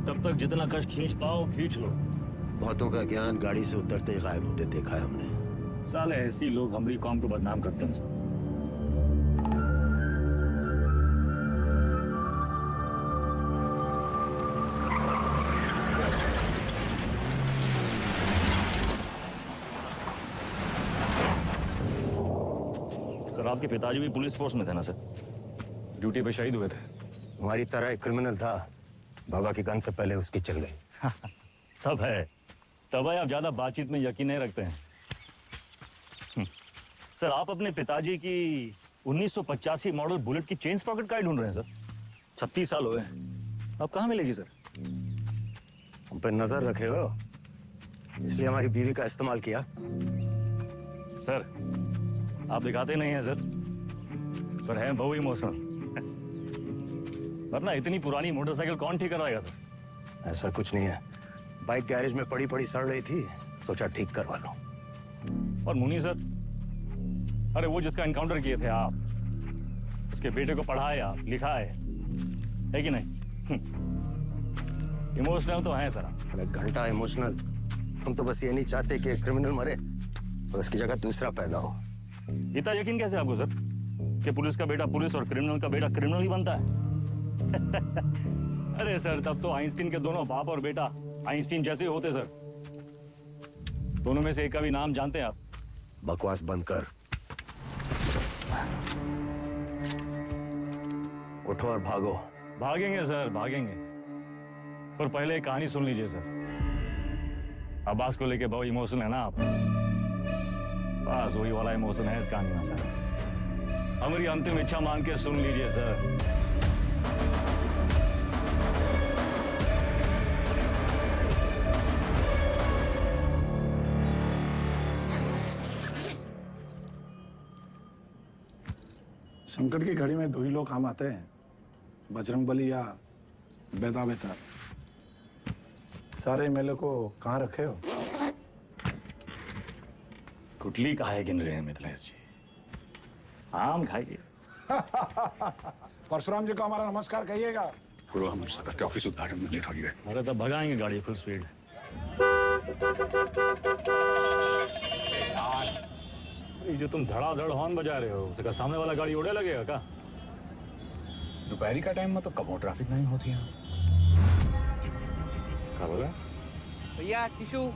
Speaker 7: तब तक जितना कश खींच पाओ खींच लो।
Speaker 6: बहुतों का ज्ञान गाड़ी से उतरते ही गायब होते देखा है हमने।
Speaker 7: साले ऐसी लोग हमारी कौम को बदनाम करते हैं सर। सर आपके पिताजी भी पुलिस फोर्स में थे ना सर?
Speaker 5: ड्यूटी पे शहीद हुए थे।
Speaker 6: हमारी तरह एक क्रिमिनल था, बाबा की गन से पहले उसकी चल गई।
Speaker 7: तब है आप ज्यादा बातचीत में यकीन नहीं रखते हैं। सर आप अपने पिताजी की 1985 मॉडल बुलेट की चेन स्प्रॉकेट का ही ढूंढ रहे हैं सर। 36 साल हुए हैं, अब कहाँ मिलेगी सर?
Speaker 6: हम पे नजर रखे हो, इसलिए हमारी बीवी का इस्तेमाल किया।
Speaker 7: सर आप दिखाते नहीं हैं सर, पर हैं बहु इमोशनल। वरना इतनी पुरानी मोटरसाइकिल कौन ठीक करवाएगा सर?
Speaker 6: ऐसा कुछ नहीं है, बाइक गैरेज में पड़ी पड़ी सड़ रही थी, सोचा ठीक करवा लो।
Speaker 7: और मुनी सर, अरे वो जिसका एनकाउंटर किए थे आप, उसके बेटे को पढ़ाया लिखाया है कि नहीं? इमोशनल तो हैं सर।
Speaker 6: अरे घंटा इमोशनल, हम तो बस ये नहीं चाहते कि एक क्रिमिनल मरे और उसकी जगह दूसरा पैदा हो।
Speaker 7: इतना यकीन कैसे आपको सर कि पुलिस का बेटा पुलिस और क्रिमिनल का बेटा क्रिमिनल ही बनता है? अरे सर, तब तो आइंस्टीन के दोनों बाप और बेटा आइंस्टीन जैसे होते सर। दोनों में से एक का भी नाम जानते हैं आप?
Speaker 6: बकवास बंद कर, उठो और भागो।
Speaker 7: भागेंगे सर भागेंगे, पर पहले एक कहानी सुन लीजिए सर। अब्बास को लेके बहुत इमोशनल है ना आप? बस वही वाला इमोशन है इस कहानी में सर। हमारी अंतिम इच्छा मान के सुन लीजिए सर।
Speaker 10: संकट की घड़ी में दो ही लोग काम आते हैं, बजरंग बली या बेदा बेतार। सारे मेले को कहाँ रखे हो?
Speaker 7: कुटली काहे गिन रहे हैं मिथिलेश जी? आम खाइए।
Speaker 10: परशुराम जी को हमारा नमस्कार कहिएगा।
Speaker 1: पूर्व हम के ऑफिस उद्घाटन में लेट हो गए।
Speaker 7: अरे तब भगाएंगे गाड़ी फुल स्पीड। ये जो तुम धड़ाधड़ हॉर्न बजा रहे हो, उसका सामने वाला गाड़ी उड़े लगेगा क्या?
Speaker 5: दोपहरी का टाइम में तो कब ट्रैफिक नहीं होती है।
Speaker 7: क्या बोला
Speaker 13: भैया? टिशू।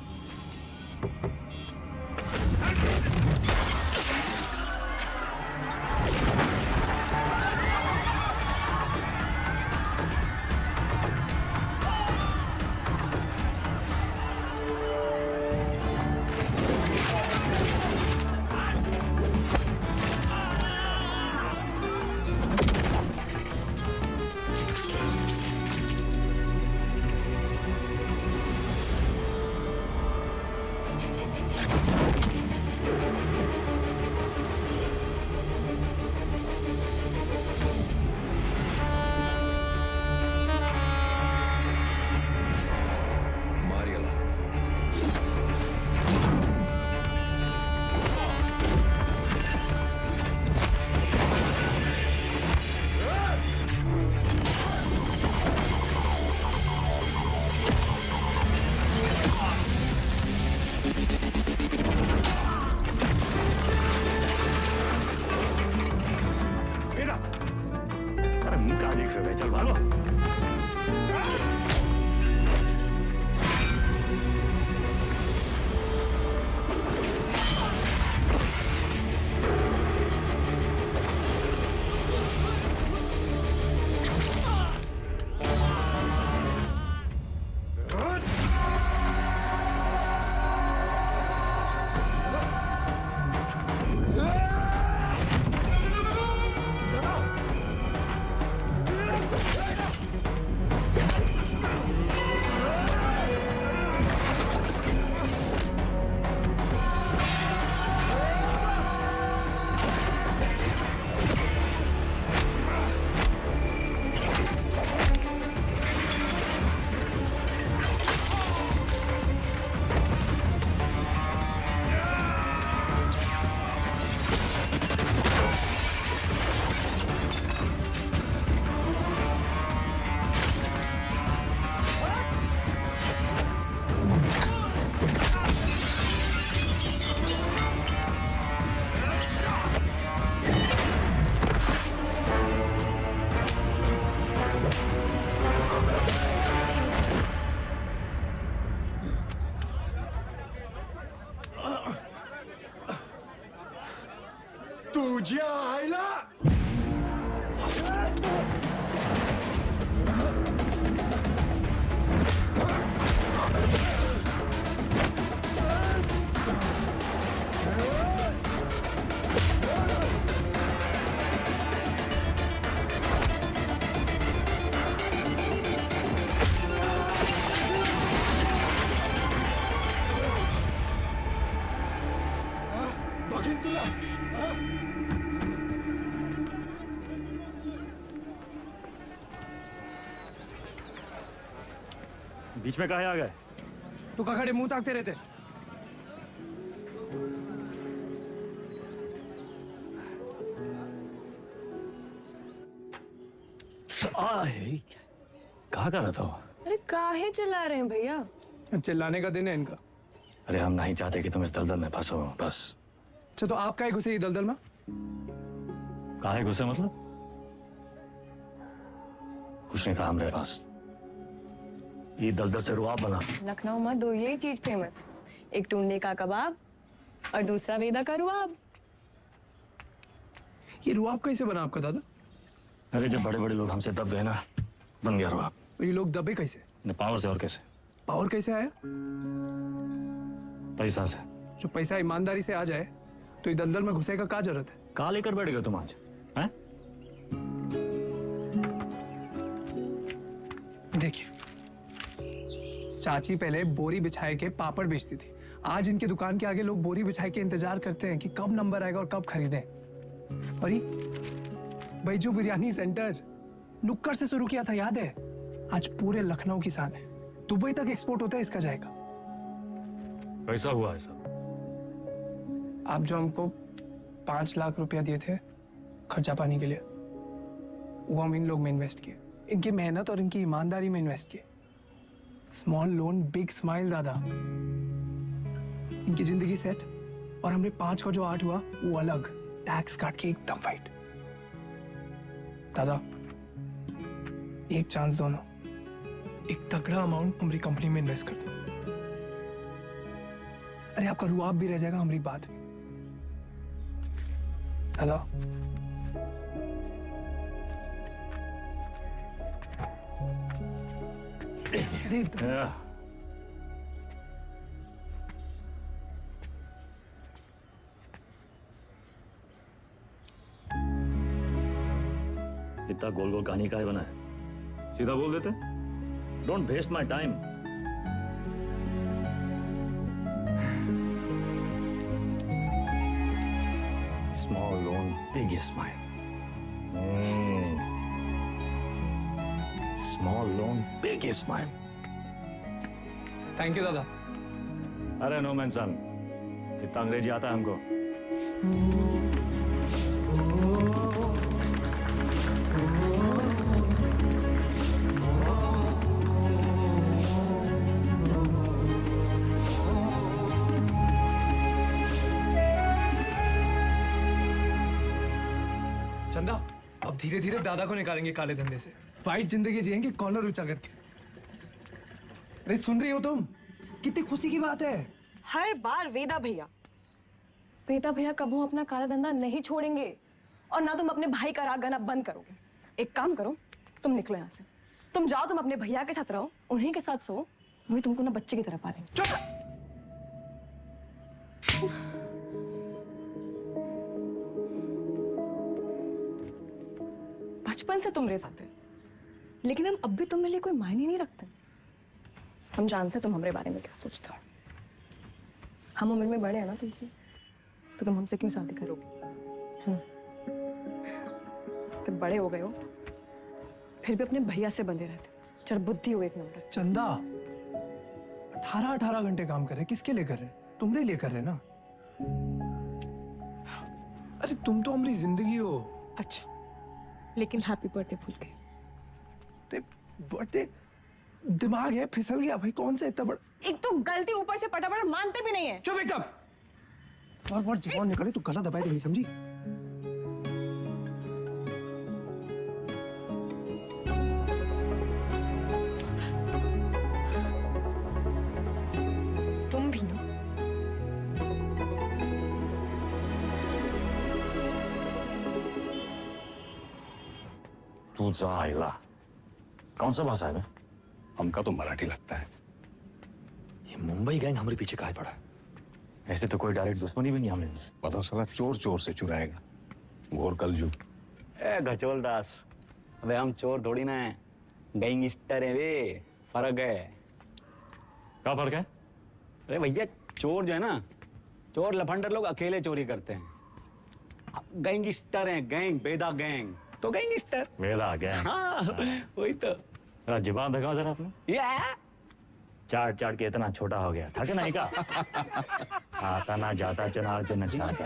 Speaker 7: बीच में काहे आ गए?
Speaker 8: तू का खड़े मुंह ताकते रहते?
Speaker 7: कहाँ कर रहा था वो?
Speaker 12: अरे काहे चिल्ला रहे हैं भैया?
Speaker 8: चिल्लाने का दिन है इनका।
Speaker 7: अरे हम नहीं चाहते कि तुम इस दलदल में फंसो, बस।
Speaker 8: अच्छा तो आप काहे घुसे ये दलदल में?
Speaker 7: काहे गुस्से मतलब? कुछ नहीं था हमारे पास। ये दलदल से रुआब बना।
Speaker 12: लखनऊ में दो यही चीज फेमस, एक टुंडे का कबाब और दूसरा वेदा का रुआब।
Speaker 8: ये रुआब कैसे बना आपका दादा?
Speaker 7: अरे जब बड़े बड़े लोग हमसे दब गए ना, बन गया रुआब।
Speaker 8: ये लोग दबे कैसे?
Speaker 7: पावर से, और कैसे?
Speaker 8: पावर कैसे आया?
Speaker 7: पैसा से।
Speaker 8: जो पैसा ईमानदारी से आ जाए तो ये दलदल में घुसे का क्या जरूरत है?
Speaker 7: कहाँ लेकर बैठ गए तुम आज? हैं?
Speaker 8: देखिए, चाची पहले बोरी बिछाए के पापड़ बेचती थी। आज इनके दुकान के आगे लोग बोरी बिछाए के इंतजार करते हैं कि कब नंबर आएगा और कब खरीदें। और ये बैजू बिरयानी सेंटर नुक्कड़ से शुरू किया था, याद है? आज पूरे लखनऊ की शान है। दुबई तक एक्सपोर्ट होता है इसका जाएगा।
Speaker 7: कैसा हुआ है सब?
Speaker 8: आप जो हमको 5 लाख रुपया दिए थे खर्चा पानी के लिए, वो हम इन लोग में इन्वेस्ट किए। इनकी मेहनत और इनकी ईमानदारी में इन्वेस्ट किए। स्मॉल लोन बिग स्माइल दादा। इनकी जिंदगी सेट और हमने 5 का जो 8 हुआ वो अलग, टैक्स काट के एकदम फाइट। दादा एक चांस दो ना, एक तगड़ा अमाउंट हमारी कंपनी में इन्वेस्ट कर दो। अरे आपका रुआब भी रह जाएगा, हमारी बात भी। दादा अरे
Speaker 7: इतना गोल गोल कहानी का है बना है? सीधा बोल देते। Don't waste my time. Small loan big smile. Small loan big smile.
Speaker 8: Thank you दादा।
Speaker 7: अरे नो मैन सन, इतना अंग्रेजी आता है हमको।
Speaker 8: चंदा अब धीरे धीरे दादा को निकालेंगे काले धंधे से। वाइट जिंदगी जिएंगे कॉलर ऊंचा करके। अरे सुन रही हो तुम? कितनी खुशी की बात है।
Speaker 12: हर बार वेदा भैया कबू अपना काला धंधा नहीं छोड़ेंगे और ना तुम अपने भाई का राग गाना बंद करोगे। एक काम करो, तुम निकलो यहाँ से। तुम जाओ, तुम अपने भैया के साथ रहो, उन्हीं के साथ सो, वही तुमको ना बच्चे की तरह पालेंगे।
Speaker 8: चुप!
Speaker 12: बचपन से तुम मेरे साथ है, लेकिन हम अब भी तुम्हारे लिए कोई मायने नहीं रखते। हम जानते तुम हमारे बारे में क्या सोचते हो। हम उम्र में बड़े हैं ना तुमसे, तो तुम हमसे क्यों शादी करोगे? फिर बड़े हो गए हो, फिर भी अपने भैया से बंधे रहते। चल बुद्धि हो एक नंबर।
Speaker 8: चंदा 18 घंटे काम कर रहे, किसके लिए कर रहे? तुम्हारे लिए कर रहे ना। अरे तुम तो हमारी जिंदगी हो।
Speaker 12: अच्छा, लेकिन हैप्पी बर्थडे भूल गए।
Speaker 8: बर्थडे दिमाग है फिसल गया भाई। कौन सा इतना बड़ा?
Speaker 12: एक तो गलती ऊपर से पटापट मानते भी नहीं है।
Speaker 8: चुप एकदम। बार जवान निकले तो गला दबाए नहीं, समझी?
Speaker 12: तुम भी ना।
Speaker 7: तू जाइला। कौन सा भाषा है? हमका तो मराठी लगता है। ये मुंबई गैंग हमारे पीछे काहे पड़ा? ऐसे तो कोई डायरेक्ट दुश्मनी भी नहीं हमने इनसे।
Speaker 1: पता साला चोर चोर से चुराएगा। घोर कलयुग।
Speaker 9: ए गचोल दास, अबे हम चोर थोड़ी ना है, गैंगस्टर है वे। फर्क है।
Speaker 7: क्या फर्क है?
Speaker 9: अरे भैया चोर जो है ना, चोर लफंडर लोग अकेले चोरी करते हैं। गैंगस्टर हैं, गैंग, बेदा गैंग तो गैंगस्टर।
Speaker 7: वेदा गैंग।
Speaker 9: हाँ वही तो।
Speaker 7: जबान दिखाओ जरा अपने।
Speaker 9: ये
Speaker 7: चाट चाट के इतना छोटा हो गया था कि नहीं का? आता ना जाता चुनाव से नचाता।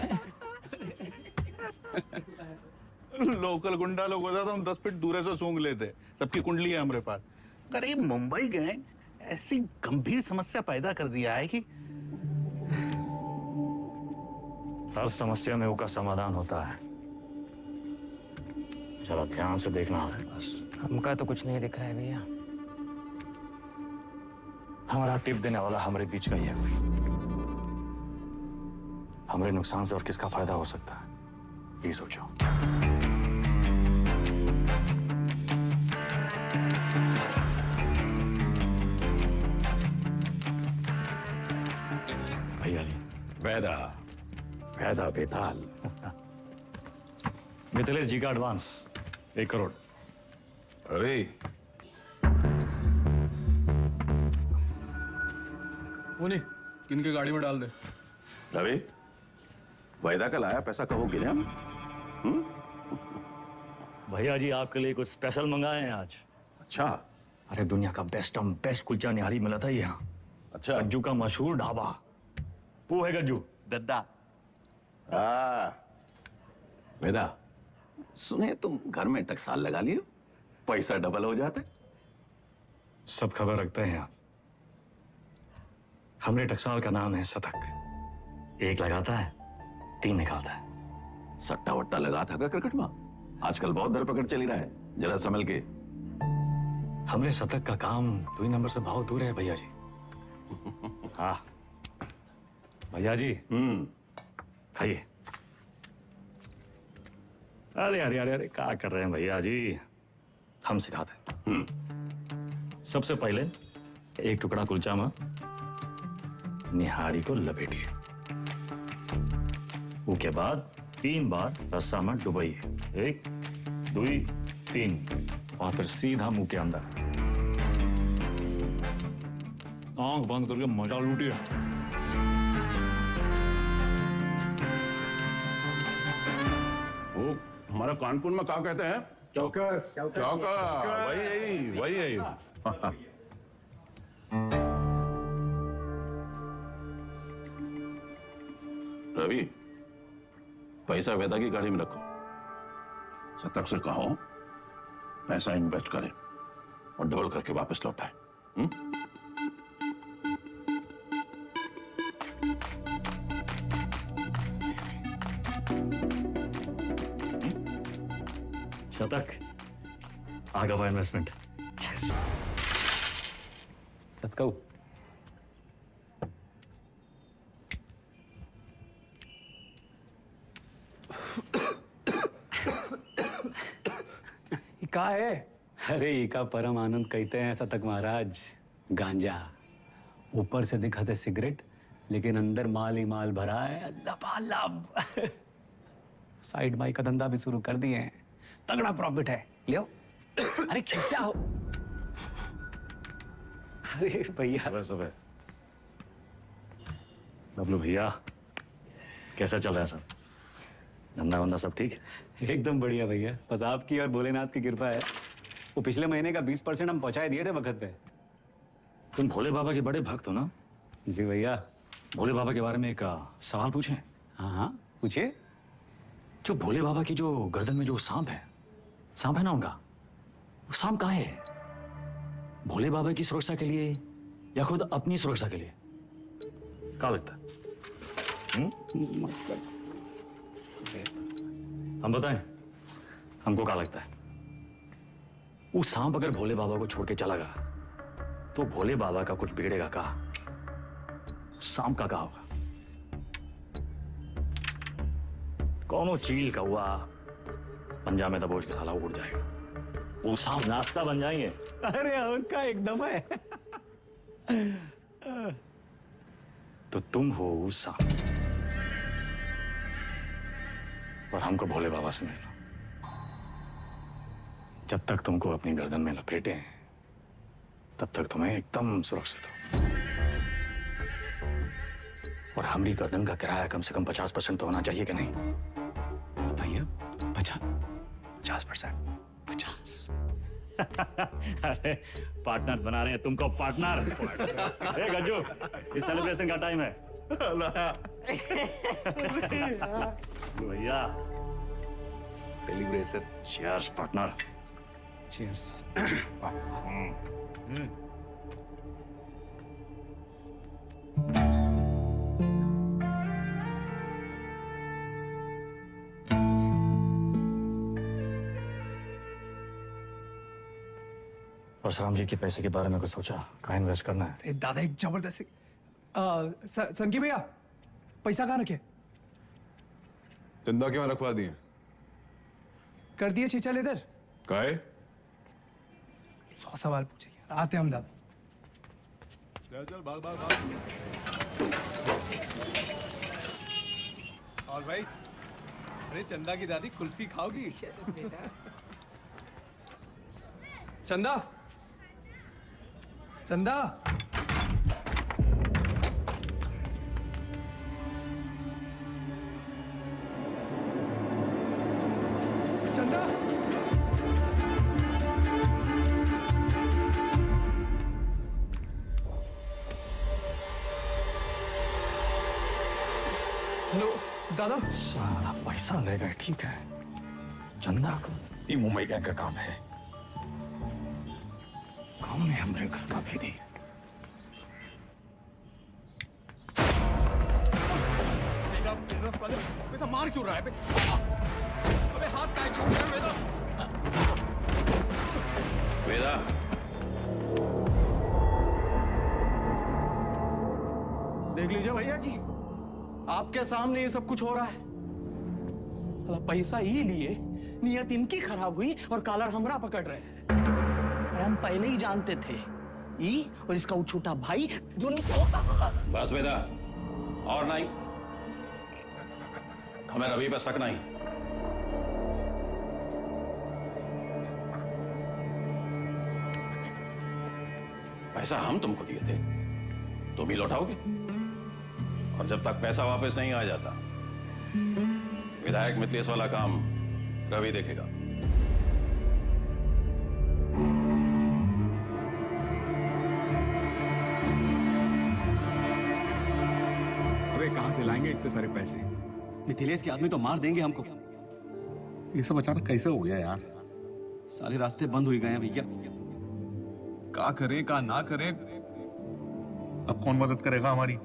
Speaker 3: लोकल गुंडा लोग होता तो हम 10 फीट दूर से सूंघ लेते। सबकी कुंडली है हमारे पास। अगर ये मुंबई गैंग ऐसी गंभीर समस्या पैदा कर दिया है कि
Speaker 7: हर समस्या में उसका समाधान होता है। चलो ध्यान से देखना है बस।
Speaker 2: हमका तो कुछ नहीं दिख रहा है भैया।
Speaker 7: हमारा टिप देने वाला हमारे बीच का ही है कोई। हमारे नुकसान से और किसका फायदा हो सकता है ये सोचो। भैया जी
Speaker 1: वैदा वैदा बेताल।
Speaker 7: मिथिलेश जी का एडवांस 1 करोड़।
Speaker 1: अरे
Speaker 5: उन्हीं किनके गाड़ी में डाल दे।
Speaker 4: रवि वायदा का लाया पैसा कहो गिने हम?
Speaker 7: भैया जी आपके लिए कुछ स्पेशल मंगाए हैं आज।
Speaker 4: अच्छा।
Speaker 7: अरे दुनिया का बेस्ट कुलचा निहारी मिला था यहाँ।
Speaker 4: अच्छा।
Speaker 7: गज्जू का मशहूर ढाबा। वो है गज्जू
Speaker 3: दद्दा।
Speaker 4: वेदा सुने तुम घर में टकसाल लगा लिए, पैसा डबल हो जाता है।
Speaker 7: सब खबर रखते हैं आप। हमरे टकसाल का नाम है शतक। 1 लगाता है 3 निकालता है।
Speaker 4: सट्टा वट्टा लगा था का क्रिकेट में? आजकल बहुत धरपकड़ चली रहा है, जरा संभल के।
Speaker 7: हमरे शतक का काम 2 नंबर से बहुत दूर है भैया जी। हाँ भैया जी खाइए। अरे अरे अरे अरे क्या कर रहे हैं भैया जी, हम सिखाते हैं। सबसे पहले 1 टुकड़ा कुलचा में निहारी को लपेटिए। उसके बाद 3 बार रस्सा में डुबाइए। 1 2 3 और फिर सीधा मुंह के अंदर। आंख बंद करके मजा लूटिए।
Speaker 1: वो हमारा कानपुर में क्या कहते हैं? चौकस। चौका वही यही।
Speaker 4: रवि पैसा वेदा की गाड़ी में रखो।
Speaker 1: शतक से कहो पैसा इन्वेस्ट करे और डबल करके वापस लौटाए।
Speaker 7: शतक आगा हुआ इन्वेस्टमेंट।
Speaker 9: सतकऊ
Speaker 8: का है?
Speaker 9: अरे इका परम आनंद कहते हैं शतक महाराज। गांजा ऊपर से दिखाते सिगरेट, लेकिन अंदर माल ही माल भरा है लबालब। साइड बाई का धंधा भी शुरू कर दिए हैं, तगड़ा प्रॉफिट है। लियो अरे खींचा हो। अरे भैया
Speaker 7: सुबह सुबह बबलू भैया कैसा चल रहा है सब? धंधा वंदा सब ठीक?
Speaker 9: एकदम बढ़िया भैया, बस आपकी और भोलेनाथ की कृपा है। वो पिछले महीने का 20% हम पहुंचाए दिए थे वक्त पे।
Speaker 7: तुम भोले बाबा के बड़े भक्त हो ना?
Speaker 9: जी भैया।
Speaker 7: भोले बाबा के बारे में एक सवाल पूछें?
Speaker 9: हाँ हाँ पूछिए।
Speaker 7: जो भोले बाबा की जो गर्दन में जो सांप है ना उनका, वो सांप कहाँ है? भोले बाबा की सुरक्षा के लिए या खुद अपनी सुरक्षा के लिए? क्या लगता है? हम बताएं हमको क्या लगता है? वो सांप अगर भोले बाबा को छोड़ के चला गया तो भोले बाबा का कुछ बिगड़ेगा का? सांप का क्या होगा? कौनो चील का हुआ पंजा में दबोच के साला उड़ जाएगा। वो सांप नाश्ता बन जाएंगे।
Speaker 9: अरे उनका एकदम है।
Speaker 7: तो तुम हो उस सांप और हमको भोले बाबा से मिलना। जब तक तुमको अपनी गर्दन में लपेटे हैं तब तक तुम्हें एकदम सुरक्षित हो। और हमारी गर्दन का किराया कम से कम 50% तो होना चाहिए कि नहीं?
Speaker 9: भैया 50%?
Speaker 7: 50। अरे पार्टनर बना रहे हैं तुमको पार्टनर। ए गज्जू, इस सेलिब्रेशन का टाइम है। भैया celebration. Cheers partner.
Speaker 5: Cheers.
Speaker 7: Parshuram ji के पैसे के बारे में कुछ सोचा? कहाँ इन्वेस्ट करना है?
Speaker 8: अरे दादा एक जबरदस्त संकी भैया पैसा कहाँ रखे?
Speaker 15: चंदा क्यों रखवा दिए?
Speaker 8: कर दिए चीचल इधर।
Speaker 15: काहे?
Speaker 8: 100 सवाल पूछे आते हम दादा।
Speaker 15: चल चल भाग भाग भाग।
Speaker 8: और भाई अरे चंदा की दादी कुल्फी खाओगी? चंदा चंदा चंदा हेलो दादा।
Speaker 7: साला पैसा ले गए, ठीक है। चंदा को ये मुंबई गैंग का काम है। कौन है हमारे घर का भेदी?
Speaker 5: बेटा मार क्यों रहा है? अबे हाथ काहे छोड़ रहा है वेदा?
Speaker 3: वेदा,
Speaker 13: देख लीजिए भैया जी, आपके सामने ये सब कुछ हो रहा है। साला पैसा ही लिए, नियत इनकी खराब हुई और कॉलर हमरा पकड़ रहे हैं। अरे हम पहले ही जानते थे ई और इसका वो छोटा भाई जो नहीं सोता।
Speaker 3: बस वेदा, और नहीं, हमें रवि पे शक नहीं। पैसा हम तुमको दिए थे, तुम ही लौटाओगे, और जब तक पैसा वापस नहीं आ जाता विधायक मिथिलेश वाला काम रवि देखेगा।
Speaker 9: अबे कहां से लाएंगे इतने सारे पैसे? मिथिलेश के आदमी तो मार देंगे हमको।
Speaker 15: ये सब अचानक कैसे हो गया यार?
Speaker 9: सारे रास्ते बंद हो गए हैं भैया।
Speaker 15: का करें का ना करें, अब कौन मदद करेगा हमारी?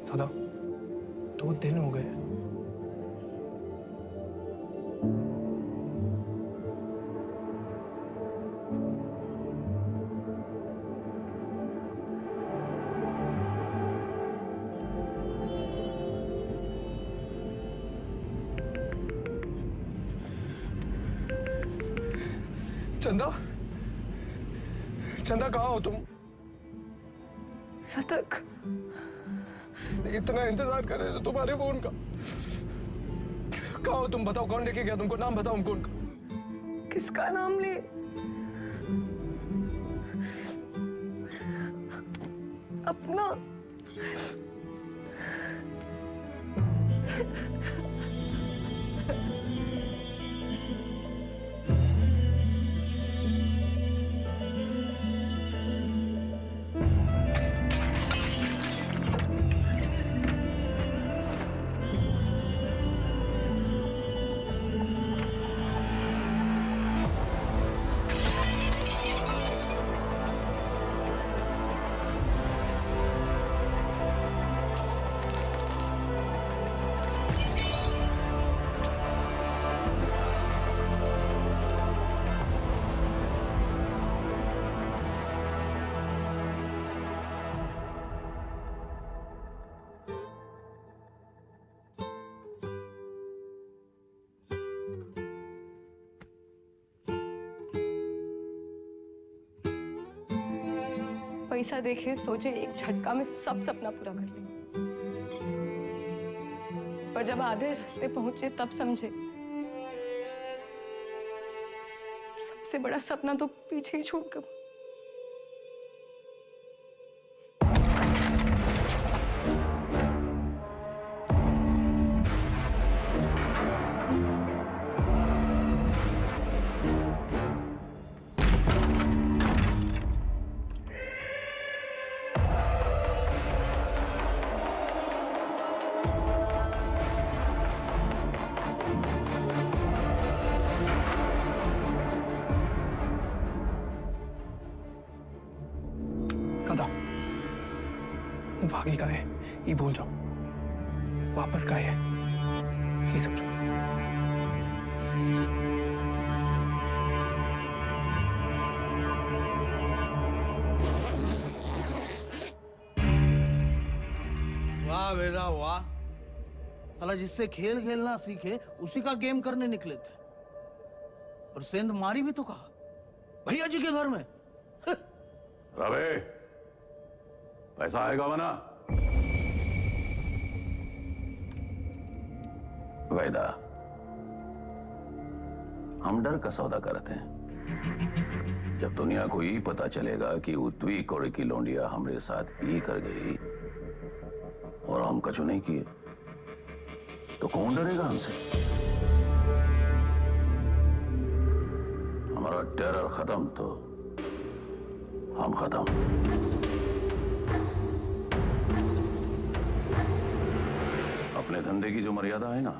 Speaker 8: दादा 2 दिन हो गए। चंदा चंदा कहाँ हो तुम?
Speaker 12: सतक
Speaker 8: इतना इंतजार कर रहे थे तुम्हारे फोन का। कहाँ हो तुम? बताओ कौन लेके गया तुमको? नाम बताओ हमको उनका।
Speaker 12: किसका नाम ले? अपना। पैसा देखे सोचे एक झटका में सब सपना पूरा कर ले, पर जब आधे रास्ते पहुंचे तब समझे सबसे बड़ा सपना तो पीछे ही छोड़कर।
Speaker 8: भागी का है ये भूल जाओ, वापस का है ये सोचो।
Speaker 3: वाह वेदा वाह, साला जिससे खेल खेलना सीखे उसी का गेम करने निकले थे, और सेंध मारी भी तो कहा भैया जी के घर में।
Speaker 4: रवे, पैसा आएगा वना? वैदा, हम डर का सौदा करते हैं। जब दुनिया को ये पता चलेगा कि उतवी कोड़े की लौंडिया हमारे साथ ये कर गई और हम कछु नहीं किए, तो कौन डरेगा हमसे? हमारा टेरर खत्म तो हम खत्म। अपने धंधे की जो मर्यादा है ना,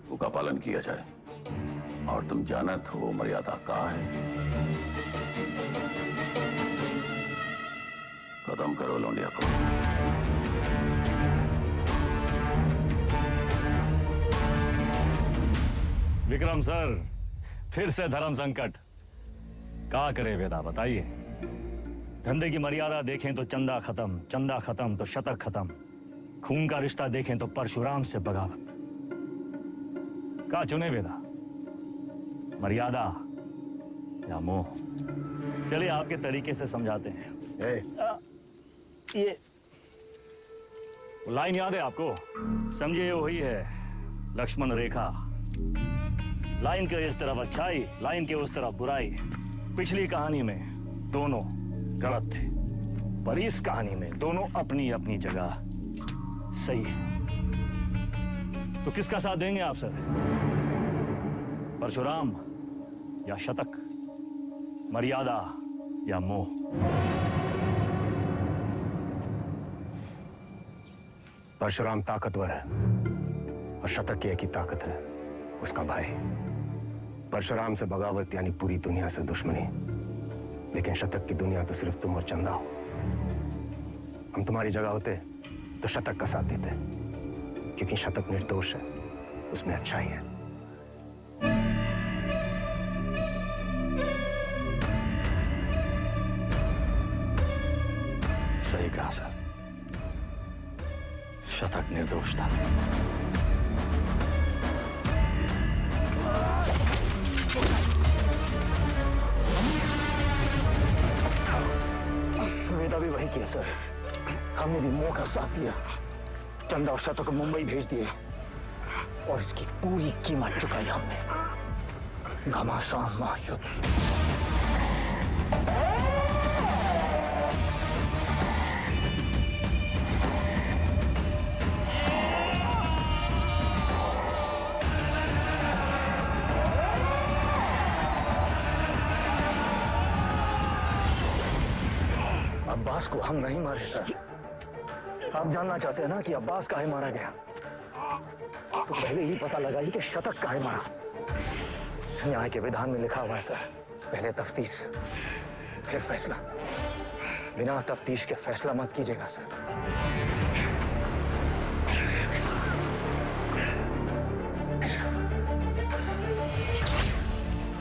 Speaker 4: वो का पालन किया जाए, और तुम जानत हो मर्यादा का है। खत्म करो लौंडिया को।
Speaker 7: विक्रम सर, फिर से धर्म संकट। क्या करे वेदा, बताइए। धंधे की मर्यादा देखें तो चंदा खत्म, चंदा खत्म तो शतक खत्म, खून का रिश्ता देखें तो परशुराम से बगावत। क्या चुने वेदा, मर्यादा या मोह? चलिए आपके तरीके से समझाते हैं। ये लाइन याद है आपको? समझिए वही है लक्ष्मण रेखा। लाइन के इस तरफ अच्छाई, लाइन के उस तरफ बुराई। पिछली कहानी में दोनों गलत थे, पर इस कहानी में दोनों अपनी अपनी जगह सही है। तो किसका साथ देंगे आप सर? परशुराम या शतक, मर्यादा या मोह?
Speaker 6: परशुराम ताकतवर है और शतक की एक ही ताकत है, उसका भाई। परशुराम से बगावत यानी पूरी दुनिया से दुश्मनी, लेकिन शतक की दुनिया तो सिर्फ तुम और चंदा हो। हम तुम्हारी जगह होते तो शतक का साथ देते, क्योंकि शतक निर्दोष है, उसमें अच्छाई है।
Speaker 7: सही कहा सर, शतक निर्दोष था।
Speaker 6: वेदा भी वही किया सर, हमने भी मोह का साथ दिया, चंदा और शतक को मुंबई भेज दिए, और इसकी पूरी कीमत चुकाई हमने। घमासान महायुद्ध। अब्बास को हम नहीं मारे सर। आप जानना चाहते हैं ना कि अब्बास काहे मारा गया? तो पहले ही पता लगाइए कि शतक काहे मारा। न्याय के विधान में लिखा हुआ है सर, पहले तफ्तीश फिर फैसला। बिना तफ्तीश के फैसला मत कीजिएगा सर।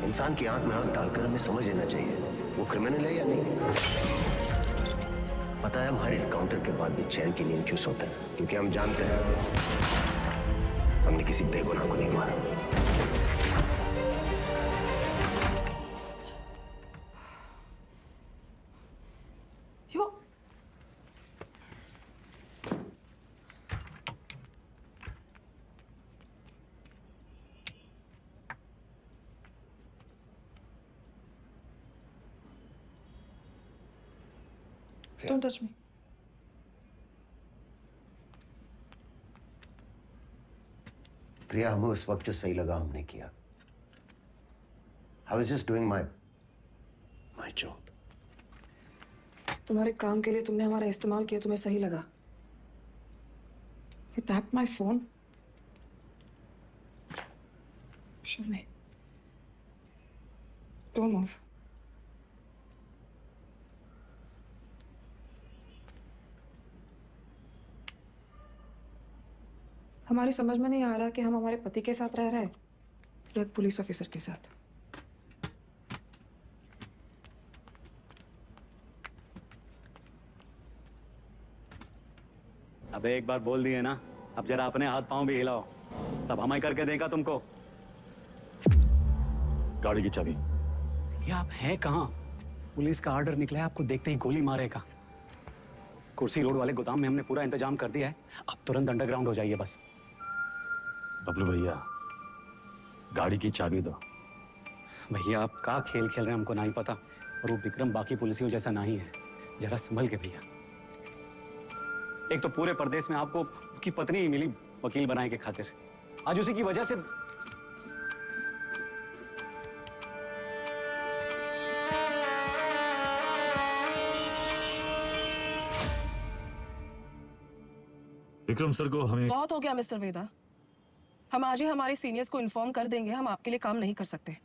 Speaker 6: इंसान की आंख में आंख डालकर हमें समझ लेना चाहिए वो क्रिमिनल है या नहीं। पता है हम हर एनकाउंटर के बाद भी चैन की नींद क्यों सोते हैं? क्योंकि हम जानते हैं हमने किसी बेगुनाह को नहीं मारा।
Speaker 11: Don't touch me.
Speaker 6: प्रिया, हमें उस वक्त जो सही लगा हमने किया। I was just doing my job.
Speaker 11: तुम्हारे काम के लिए तुमने हमारा इस्तेमाल किया, तुम्हें सही लगा। You tapped my phone. Show me. Don't move. हमारी समझ में नहीं आ रहा कि हम हमारे पति के साथ रह रहे हैं या एक पुलिस ऑफिसर के साथ।
Speaker 9: अबे एक बार बोल दिए ना, अब जरा अपने हाथ पांव भी हिलाओ। सब हम ही करके देगा तुमको।
Speaker 7: गाड़ी की चाबी।
Speaker 9: ये आप हैं कहाँ? पुलिस का ऑर्डर निकला है, आपको देखते ही गोली मारेगा। कुर्सी रोड वाले गोदाम में हमने पूरा इंतजाम कर दिया है, अब तुरंत अंडरग्राउंड हो जाइए बस।
Speaker 7: बबलू भैया, गाड़ी की चाबी दो।
Speaker 9: भैया आप का खेल खेल रहे हैं हमको नहीं पता, और वो विक्रम बाकी पुलिसियों जैसा नहीं है। जरा संभल के भैया। एक तो पूरे प्रदेश में आपको उसकी पत्नी ही मिली वकील बनाने के खातिर, आज उसी की वजह से।
Speaker 7: विक्रम सर को हमें
Speaker 11: बहुत हो गया मिस्टर वेदा, हम आज ही हमारे सीनियर्स को इन्फॉर्म कर देंगे, हम आपके लिए काम नहीं कर सकते।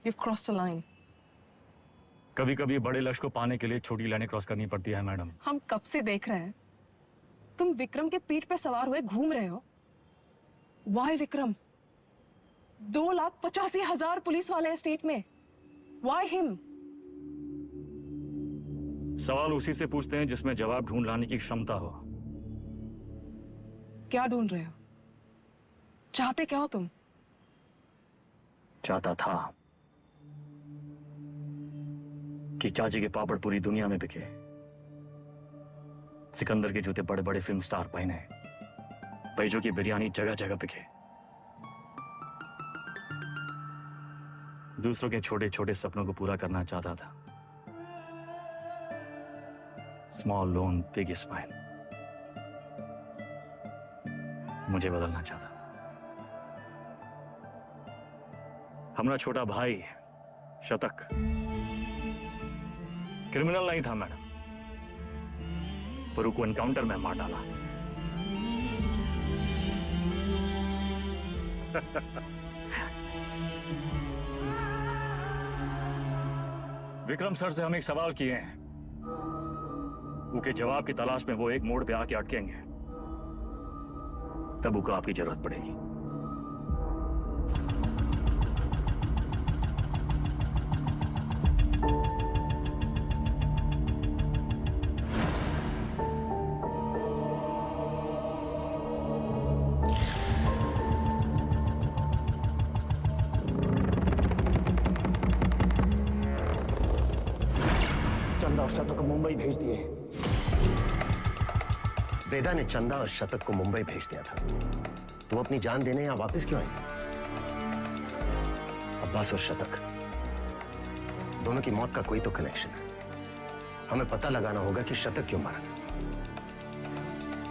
Speaker 11: You've crossed a line.
Speaker 7: कभी कभी बड़े लक्ष्य को पाने के लिए छोटी लाइनें क्रॉस करनी पड़ती है मैडम।
Speaker 11: हम कब से देख रहे हैं तुम विक्रम के पीठ पे सवार हुए घूम रहे हो। Why विक्रम? 2,85,000 पुलिस वाले हैं स्टेट में। Why him?
Speaker 7: सवाल उसी से पूछते हैं जिसमें जवाब ढूंढ लाने की क्षमता हो।
Speaker 11: क्या ढूंढ रहे हो? चाहते क्या हो तुम?
Speaker 7: चाहता था कि चाची के पापड़ पूरी दुनिया में बिके, सिकंदर के जूते बड़े बड़े फिल्म स्टार पहने, बैजू की बिरयानी जगह जगह बिके, दूसरों के छोटे छोटे सपनों को पूरा करना चाहता था। स्मॉल लोन बिग स्माइल, मुझे बदलना चाहता। हमारा छोटा भाई शतक क्रिमिनल नहीं था मैडम, पर उसको एनकाउंटर में मार डाला। विक्रम सर से हम एक सवाल किए हैं, उनके जवाब की तलाश में वो एक मोड़ पे आके अटकेंगे, तब उनको आपकी जरूरत पड़ेगी।
Speaker 2: चंदा और शतक को मुंबई भेज दिए।
Speaker 6: वेदा ने चंदा और शतक को मुंबई भेज दिया था, तो वो अपनी जान देने यहाँ वापस क्यों आएंगे? अब्बास और शतक दोनों की मौत का कोई तो कनेक्शन है। हमें पता लगाना होगा कि शतक क्यों मारा।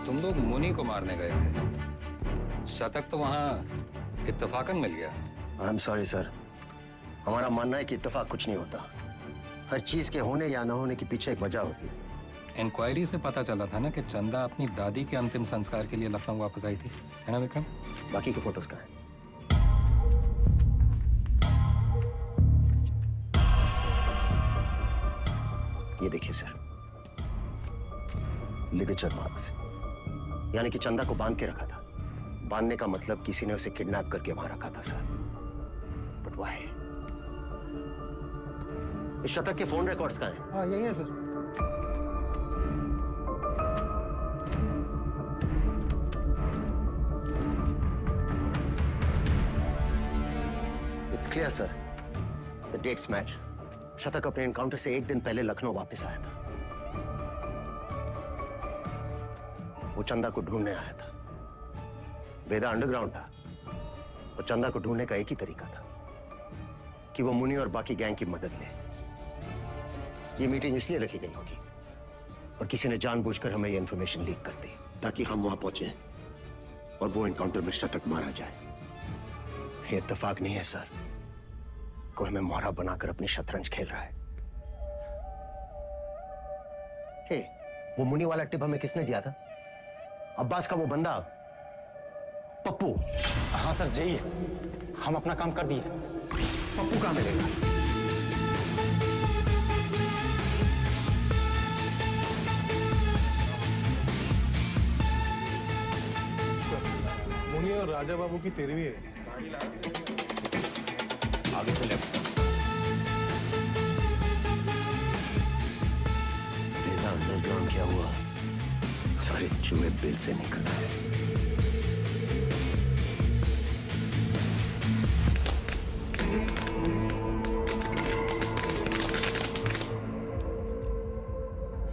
Speaker 5: तुम लोग मुनि को मारने गए थे, शतक तो वहां इत्तेफाकन मिल गया।
Speaker 6: आई एम सॉरी सर, हमारा मानना है कि इत्तेफाक कुछ नहीं होता। हर चीज के होने या न होने के पीछे एक वजह होती है।
Speaker 5: इंक्वायरी से पता चला था ना कि चंदा अपनी दादी के अंतिम संस्कार के लिए लखनऊ वापस आई थी, है ना विक्रम?
Speaker 6: बाकी के फोटोज कहाँ हैं? ये देखिए सर, लिगेचर मार्क्स, यानी कि चंदा को बांध के रखा था। बांधने का मतलब किसी ने उसे किडनैप करके वहां रखा था सर। But why? इस शतक के फोन रिकॉर्ड्स कहाँ हैं?
Speaker 8: हाँ यही है sir.
Speaker 6: It's clear sir, the dates match. शतक अपने एनकाउंटर से एक दिन पहले लखनऊ वापस आया था। वो चंदा को ढूंढने आया था। वेदा अंडरग्राउंड था और चंदा को ढूंढने का एक ही तरीका था कि वो मुनि और बाकी गैंग की मदद ले। ये मीटिंग इसलिए रखी गई होगी और किसी ने जानबूझकर हमें ये इंफॉर्मेशन लीक कर दी ताकि हम वहां पहुंचे और वो एनकाउंटर में शतक मारा जाए। ये इत्तेफाक नहीं है सर, कोई हमें मोहरा बनाकर अपनी शतरंज खेल रहा है। हे, वो मुनि वाला टिप हमें किसने दिया था? अब्बास का वो बंदा पप्पू।
Speaker 9: हाँ सर, जाइए, हम अपना काम कर दिए।
Speaker 6: पप्पू कहाँ मिलेगा?
Speaker 1: तो राजा बाबू की तेरहवीं है।
Speaker 6: आगे से लेफ्ट से। देखा अंडरग्राउंड क्या हुआ? सारे चूहे बिल से निकल आए।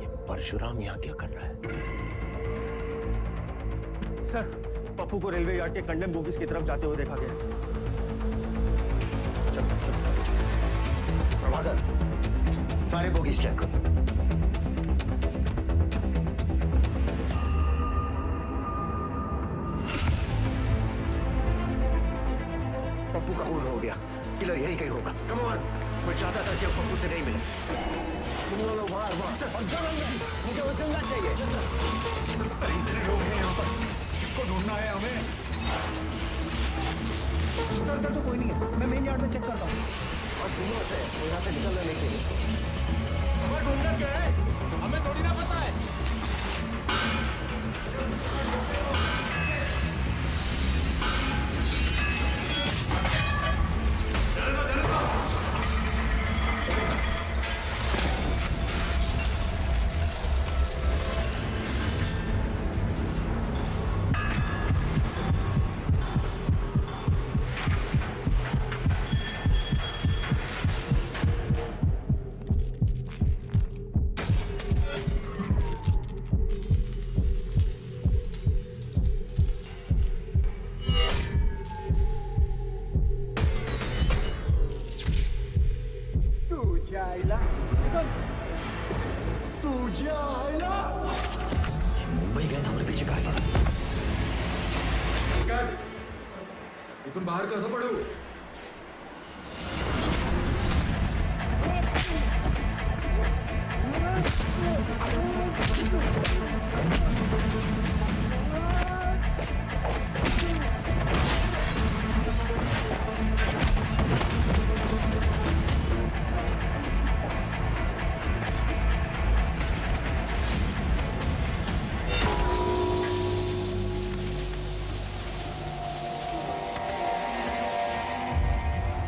Speaker 6: ये परशुराम यहाँ क्या कर रहा है?
Speaker 2: सर, पप्पू को रेलवे यार्ड के कंडेम बोगीज की तरफ जाते हुए देखा गया।
Speaker 6: प्रभाकर, सारे बोगीज चेक करो। पप्पू का खून हो गया। किलर यही कहीं होगा। कम ऑन, मैं चाहता था कि अब पप्पू से नहीं मिले। तुम लोग बाहर मुझे वो जिंदा चाहिए।
Speaker 10: इतने लोग हैं यहाँ पर, इसको ढूंढना है हमें।
Speaker 8: सर इधर तो कोई नहीं है, मैं मेन यार्ड में चेक करता हूँ।
Speaker 6: और दिनों से वो यहाँ से निकलना नहीं चाहिए।
Speaker 10: हमें ढूंढना क्या है?
Speaker 13: हमें थोड़ी ना पता है।
Speaker 6: मुंबई गए हमारे पीछे कहा गया।
Speaker 10: इथून बाहर कसं पडू?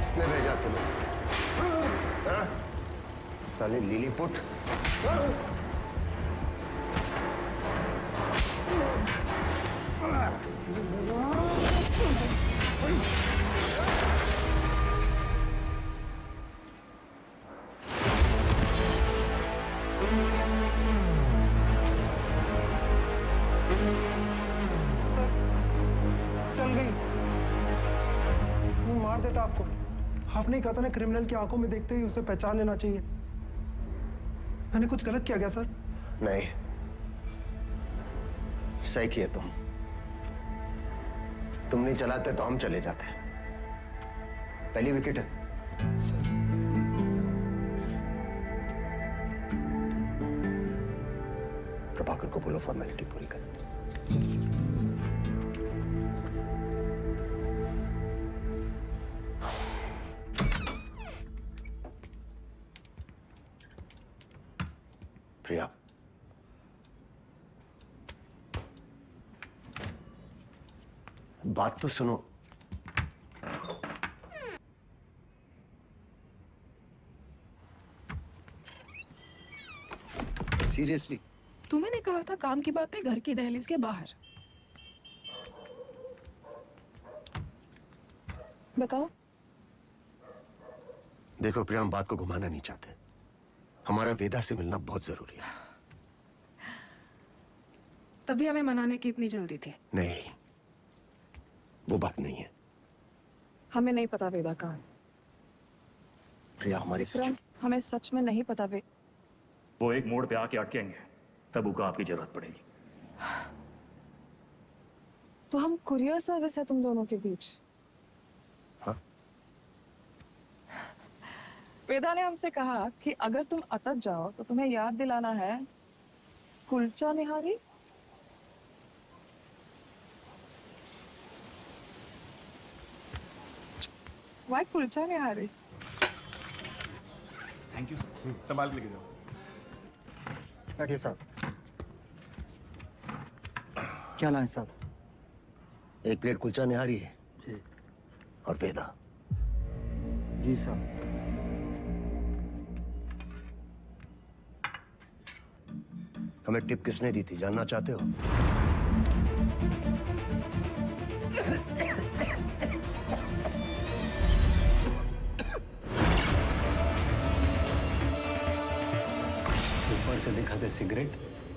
Speaker 6: किसने भेजा तुम्हें? हाँ? साले लिलीपुट।
Speaker 8: चल गई। वो मार देता आपको। आपने कहा था ना, क्रिमिनल की आंखों में देखते ही उसे पहचान लेना चाहिए। मैंने कुछ गलत किया क्या सर?
Speaker 6: नहीं, सही किए तुम नहीं चलाते तो हम चले जाते। पहली विकेट है। प्रभाकर को बोलो फॉर्मेलिटी पूरी कर। प्रिया, बात तो सुनो। सीरियसली?
Speaker 11: तुम्हें कहा था काम की बातें घर की दहलीज के बाहर। बताओ।
Speaker 6: देखो प्रिया, हम बात को घुमाना नहीं चाहते। हमारा वेदा से मिलना बहुत जरूरी है।
Speaker 11: तभी हमें मनाने की इतनी जल्दी थी।
Speaker 6: नहीं, वो बात नहीं है।
Speaker 11: हमें नहीं पता वेदा कहाँ है।
Speaker 6: प्रिया, हमारी
Speaker 11: हमें सच में नहीं पता
Speaker 7: वो एक मोड़ पे आके अटकेंगे, तब उनको आपकी जरूरत पड़ेगी।
Speaker 11: तो हम कुरियर सर्विस है तुम दोनों के बीच।
Speaker 6: हाँ?
Speaker 11: वेदा ने हमसे कहा कि अगर तुम अटक जाओ तो तुम्हें याद दिलाना है kulcha nihari. Why kulcha nihari?
Speaker 7: Thank you sir.
Speaker 15: संभाल के लेके जाओ।
Speaker 8: बैठिए साहब। क्या लाए साहब?
Speaker 6: एक प्लेट कुलचा निहारी है
Speaker 2: जी।
Speaker 6: और वेदा।
Speaker 2: जी साहब।
Speaker 6: हमें टिप किसने दी थी जानना चाहते हो?
Speaker 9: ऊपर से दिखाते सिगरेट,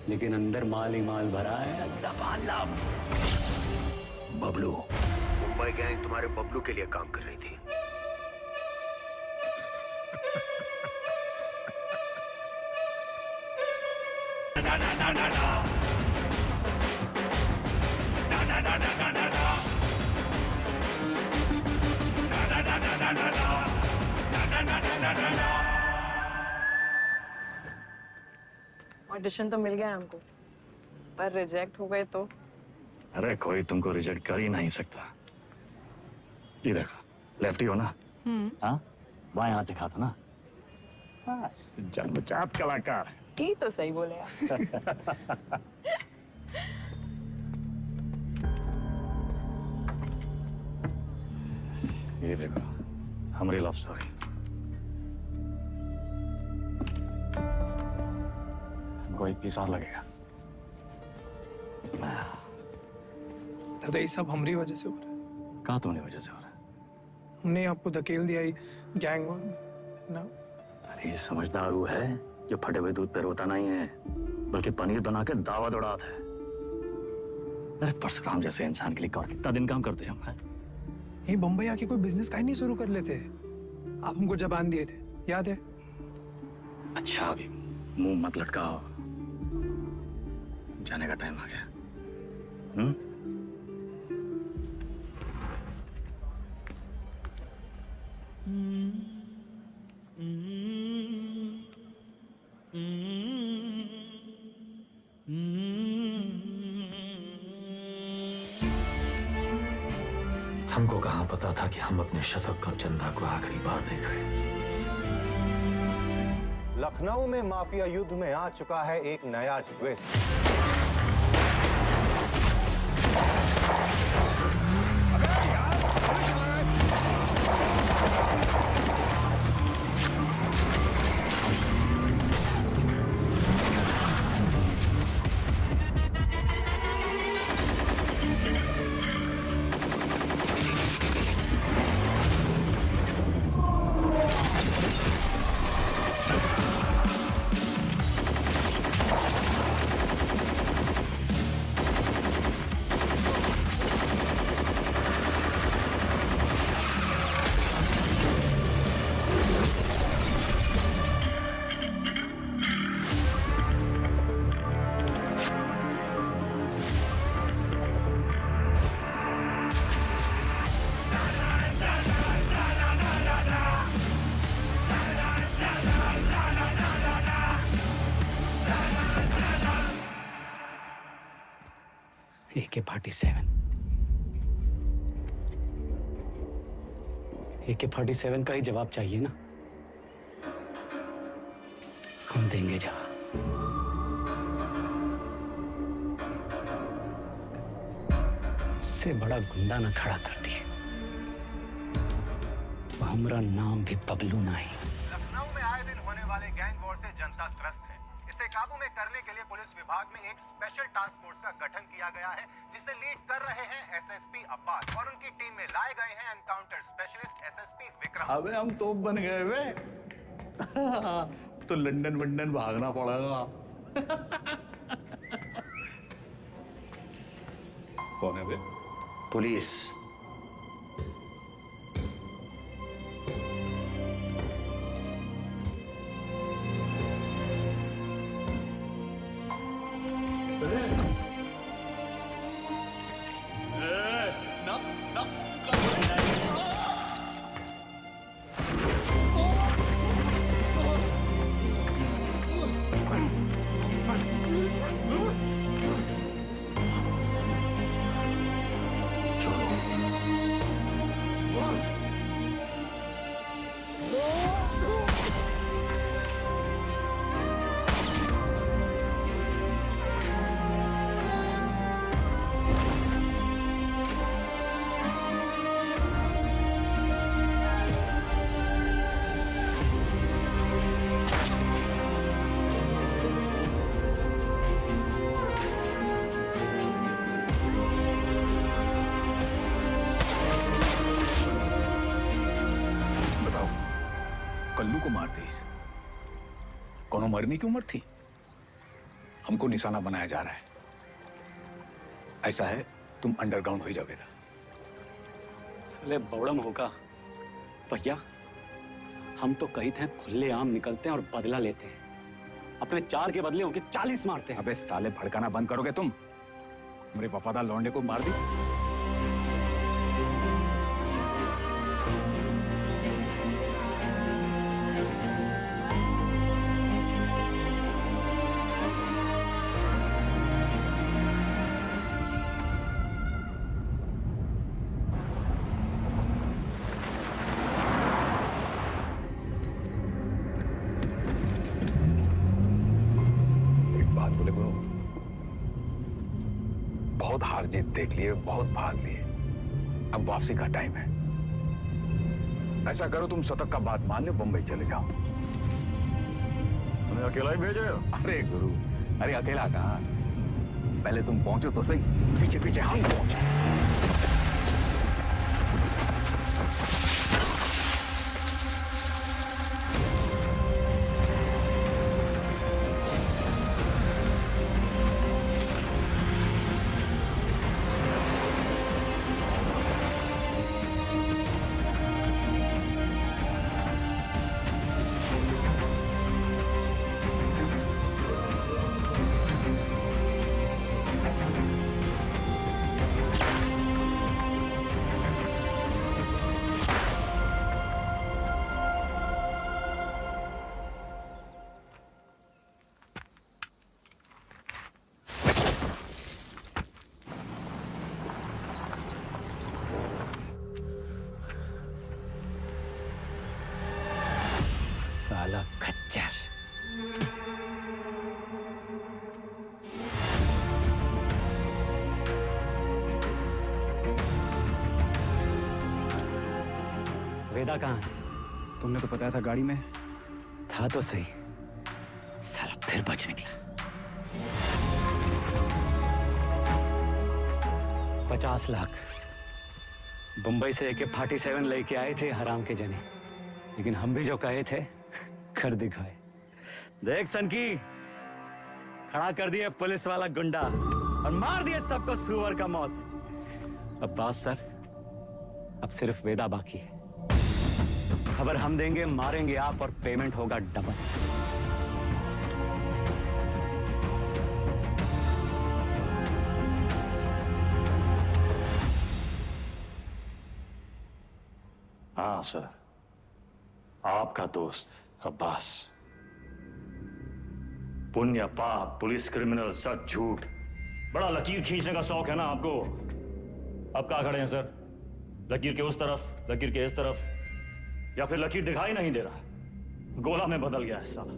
Speaker 9: लेकिन अंदर माल ही माल भरा है लबालब।
Speaker 6: बबलू। मुंबई गैंग तुम्हारे बबलू के लिए काम कर रही थी।
Speaker 12: ऑडिशन तो मिल गया हमको, पर रिजेक्ट हो गए तो?
Speaker 7: अरे कोई तुमको रिजेक्ट कर ही नहीं सकता। ये देखो, लेफ्टी हो ना? हाँ, बाएं हाथ से खाता ना? बस जन्मजात कलाकार।
Speaker 12: ये तो सही बोले आप।
Speaker 7: ये देखो, हमारी लव स्टोरी। हमको 21 साल लगेगा।
Speaker 8: दादा ये सब हमारी वजह से हो रहा है।
Speaker 7: कहाँ तुम्हारी वजह से हो रहा है?
Speaker 8: हमने आपको धकेल दिया गैंग ना।
Speaker 7: अरे समझदार वो है जो फटे हुए दूध पे रोता नहीं है, बल्कि पनीर बना के दावा दौड़ाता है। अरे परशुराम जैसे इंसान के लिए कौन कितना दिन काम करते हैं हम?
Speaker 8: यही बम्बई आके कोई बिजनेस का ही नहीं शुरू कर लेते। आप हमको जबान दिए थे, याद है?
Speaker 7: अच्छा अभी मुंह मत लटकाओ, जाने का टाइम आ गया।
Speaker 4: हमको कहाँ पता था कि हम अपने शतक और चंदा को आखिरी बार देख रहे हैं।
Speaker 2: लखनऊ में माफिया युद्ध में आ चुका है एक नया ट्विस्ट।
Speaker 9: AK-47 AK-47 का ही जवाब चाहिए ना? हम देंगे जवाब। इससे बड़ा गुंडा ना खड़ा कर दिए। हमारा नाम भी बबलू नहीं।
Speaker 2: लखनऊ में आए दिन होने वाले गैंग वॉर से जनता त्रस्त है। इसे काबू में करने के लिए पुलिस विभाग में एक स्पेशल टास्क फोर्स का गठन किया गया है, जिसे लीड कर रहे हैं एसएसपी अब्बास और उनकी टीम में लाए गए हैं एनकाउंटर स्पेशलिस्ट एसएसपी विक्रम।
Speaker 3: अबे हम तोप बन गए वे। तो लंदन वंदन भागना पड़ेगा। कौन है बे?
Speaker 6: पुलिस।
Speaker 2: चलो
Speaker 1: कल्लू को मार दी। कोनो मरने की उम्र थी? हमको निशाना बनाया जा रहा है। ऐसा है, तुम अंडरग्राउंड हो जाओगे।
Speaker 9: साले बौड़म होगा भैया, हम तो कही थे खुले आम निकलते हैं और बदला लेते हैं, अपने 4 के बदले होके 40 मारते हैं।
Speaker 1: अबे साले, भड़काना बंद करोगे तुम? मेरे वफादार लौंडे को मार दी। बहुत हार जीत देख लिए, बहुत भाग लिए, अब वापसी का टाइम है। ऐसा करो, तुम शतक का बात मान लो, बंबई चले जाओ। तुम्हें अकेला ही भेजे? अरे गुरु, अरे अकेला कहाँ, पहले तुम पहुंचो तो सही, पीछे पीछे हम पहुंचे।
Speaker 9: साला खच्चर। वेदा कहाँ है? तुमने तो बताया था गाड़ी में था तो सही, साला फिर बच निकला। 50 लाख बंबई से AK-47 लेके आए थे हराम के जने, लेकिन हम भी जो कहे थे कर दिखाए। देख सनकी, खड़ा कर दिए पुलिस वाला गुंडा और मार दिए सबको सुअर का मौत। अब्बास सर, अब सिर्फ वेदा बाकी है। खबर हम देंगे, मारेंगे आप और पेमेंट होगा डबल।
Speaker 7: हाँ सर, आपका दोस्त अब्बास। पुण्य पाप, पुलिस, क्रिमिनल, सच झूठ, बड़ा लकीर खींचने का शौक है ना आपको। अब कहाँ खड़े हैं सर? लकीर के उस तरफ, लकीर के इस तरफ, या फिर लकीर दिखाई नहीं दे रहा? गोला में बदल गया है साला,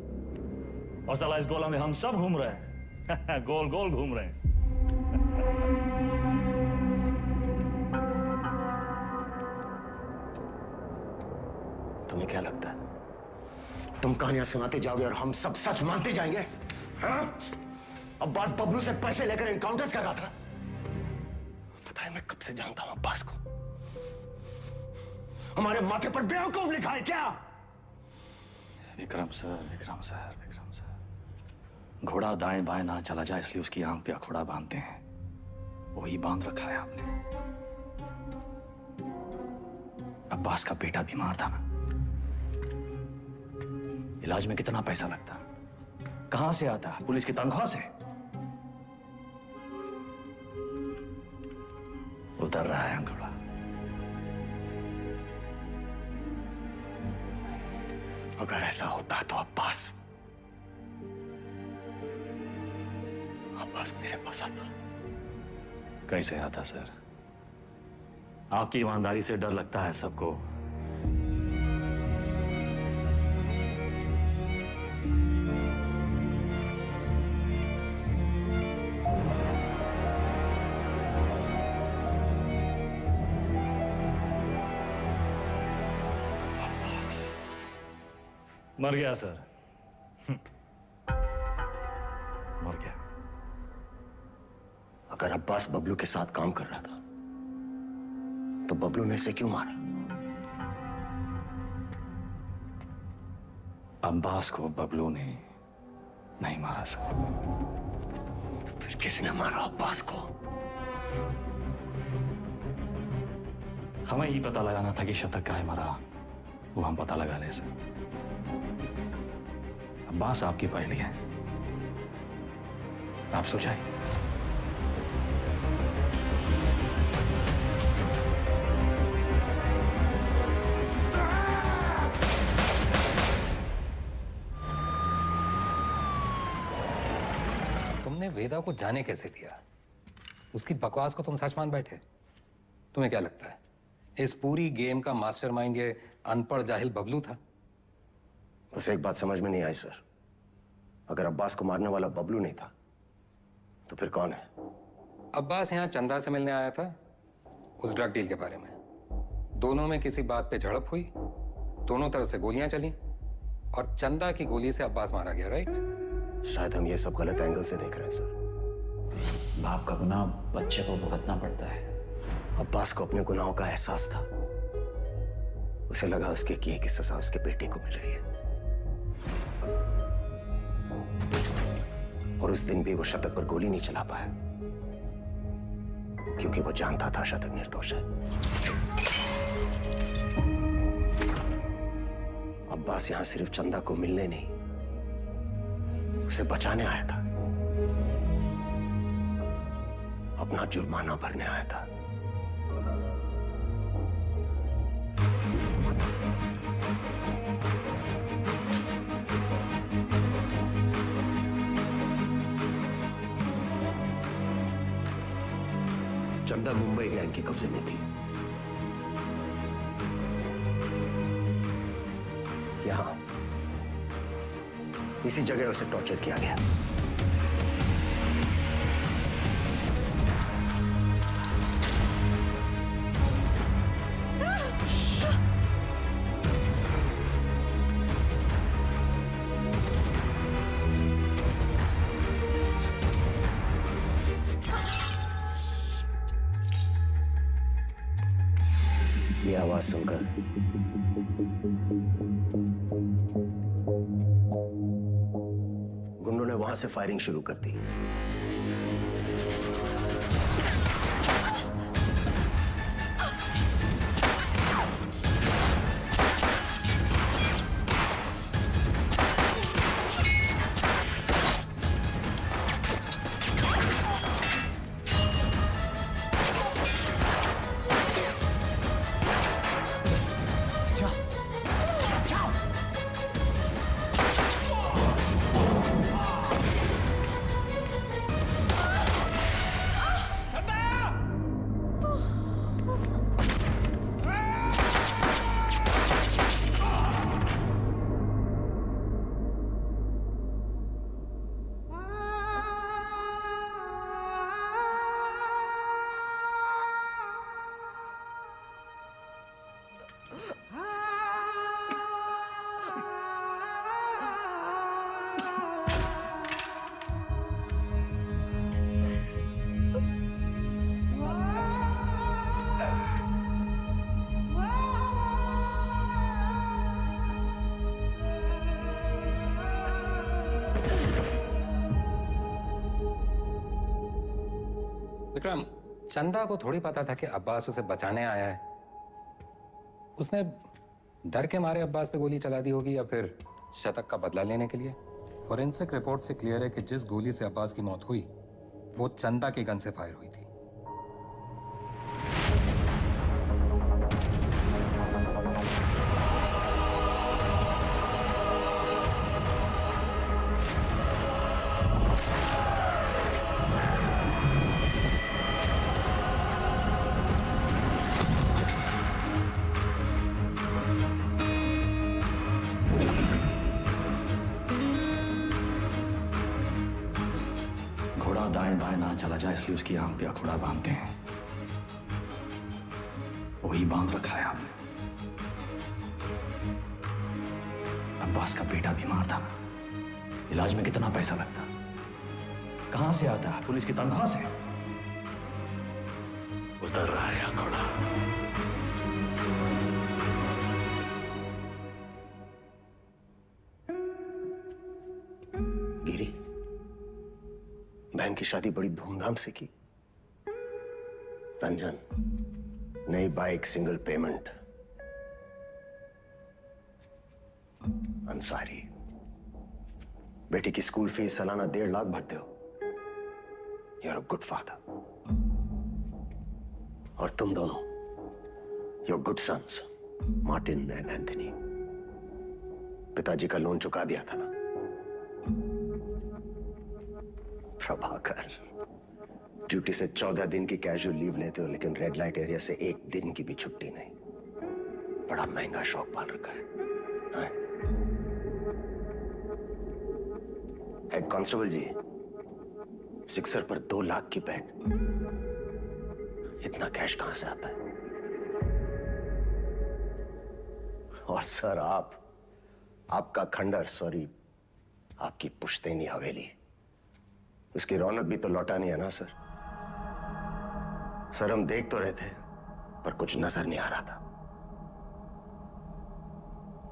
Speaker 7: और साला इस गोला में हम सब घूम रहे हैं। गोल गोल घूम रहे हैं।
Speaker 6: तुम्हें क्या लगता है तुम कहानियां सुनाते जाओगे और हम सब सच मानते जाएंगे? हाँ? अब्बास बबलू से पैसे लेकर एनकाउंटर्स कर रहा था। पता है मैं कब से जानता हूं अब्बास को। हमारे माथे पर बेवकूफ लिखा है क्या?
Speaker 7: Vikram sir, Vikram sir, Vikram sir, घोड़ा दाएं बाएं ना चला जाए इसलिए उसकी आंख पे अखोड़ा बांधते हैं, वही बांध रखा है आपने। अब्बास का बेटा बीमार था ना, इलाज में कितना पैसा लगता, कहां से आता? पुलिस की तनख्वाह से। उतर रहा है अंकुड़ा।
Speaker 6: अगर ऐसा होता तो अब्बास मेरे पास आता।
Speaker 7: कैसे आता सर? आपकी ईमानदारी से डर लगता है सबको। मर गया सर, मर गया।
Speaker 6: अगर अब्बास बबलू के साथ काम कर रहा था तो बबलू ने इसे क्यों मारा?
Speaker 7: अब्बास को बबलू ने नहीं मारा सर।
Speaker 6: फिर किसने मारा अब्बास को?
Speaker 7: हमें ये पता लगाना था कि शतक का है मरा, वो हम पता लगा ले सर। अब्बास आपकी पहली है, आप सुलझाइए।
Speaker 5: तुमने वेदा को जाने कैसे दिया? उसकी बकवास को तुम सच मान बैठे? तुम्हें क्या लगता है इस पूरी गेम का मास्टरमाइंड ये अनपढ़ जाहिल बबलू था?
Speaker 6: बस एक बात समझ में नहीं आई सर, अगर अब्बास को मारने वाला बबलू नहीं था तो फिर कौन है?
Speaker 5: अब्बास यहाँ चंदा से मिलने आया था उस ड्रग डील के बारे में। दोनों में किसी बात पे झड़प हुई, दोनों तरफ से गोलियां चली और चंदा की गोली से अब्बास मारा गया, राइट?
Speaker 6: शायद हम ये सब गलत एंगल से देख रहे हैं सर।
Speaker 4: बाप का गुनाह बच्चे को भुगतना पड़ता है।
Speaker 6: अब्बास को अपने गुनाहों का एहसास था, उसे लगा उसके किए की सजा उसके बेटे को मिल रही है, और उस दिन भी वो शतक पर गोली नहीं चला पाया क्योंकि वो जानता था शतक निर्दोष है। अब्बास यहां सिर्फ चंदा को मिलने नहीं, उसे बचाने आया था, अपना जुर्माना भरने आया था। चंदा मुंबई गैंग के कब्जे में थी। यहां इसी जगह उसे टॉर्चर किया गया। ये आवाज सुनकर गुंडों ने वहां से फायरिंग शुरू कर दी।
Speaker 5: विक्रम, चंदा को थोड़ी पता था कि अब्बास उसे बचाने आया है। उसने डर के मारे अब्बास पे गोली चला दी होगी या फिर शतक का बदला लेने के लिए। फॉरेंसिक रिपोर्ट से क्लियर है कि जिस गोली से अब्बास की मौत हुई वो चंदा के गन से फायर हुई थी।
Speaker 7: घोड़ा दाएं बाएं ना चला जाए इसलिए उसकी आंख पे अखोड़ा बांधते हैं, वही बांध रखा है हमने। अब्बास का बेटा बीमार था ना, इलाज में कितना पैसा लगता, कहां से आता है? पुलिस की तनख्वाह से। उतर रहा है अखोड़ा।
Speaker 6: बहन की शादी बड़ी धूमधाम से की। रंजन, नई बाइक, सिंगल पेमेंट। अंसारी, बेटी की स्कूल फीस सालाना 1.5 लाख भरते हो। You are a good father. और तुम दोनों, your good sons, Martin and Anthony. पिताजी का लोन चुका दिया था ना। प्रभाकर, ड्यूटी से 14 दिन की कैजुअल लीव लेते हो, लेकिन रेड लाइट एरिया से 1 दिन की भी छुट्टी नहीं। बड़ा महंगा शौक पाल रखा है। हेड कांस्टेबल जी, सिक्सर पर 2 लाख की बेट। इतना कैश कहां से आता है? और सर, आपका खंडर, सॉरी, आपकी पुश्तैनी हवेली, उसकी रौनक भी तो लौटानी है ना सर। सर, हम देख तो रहे थे, पर कुछ नजर नहीं आ रहा था।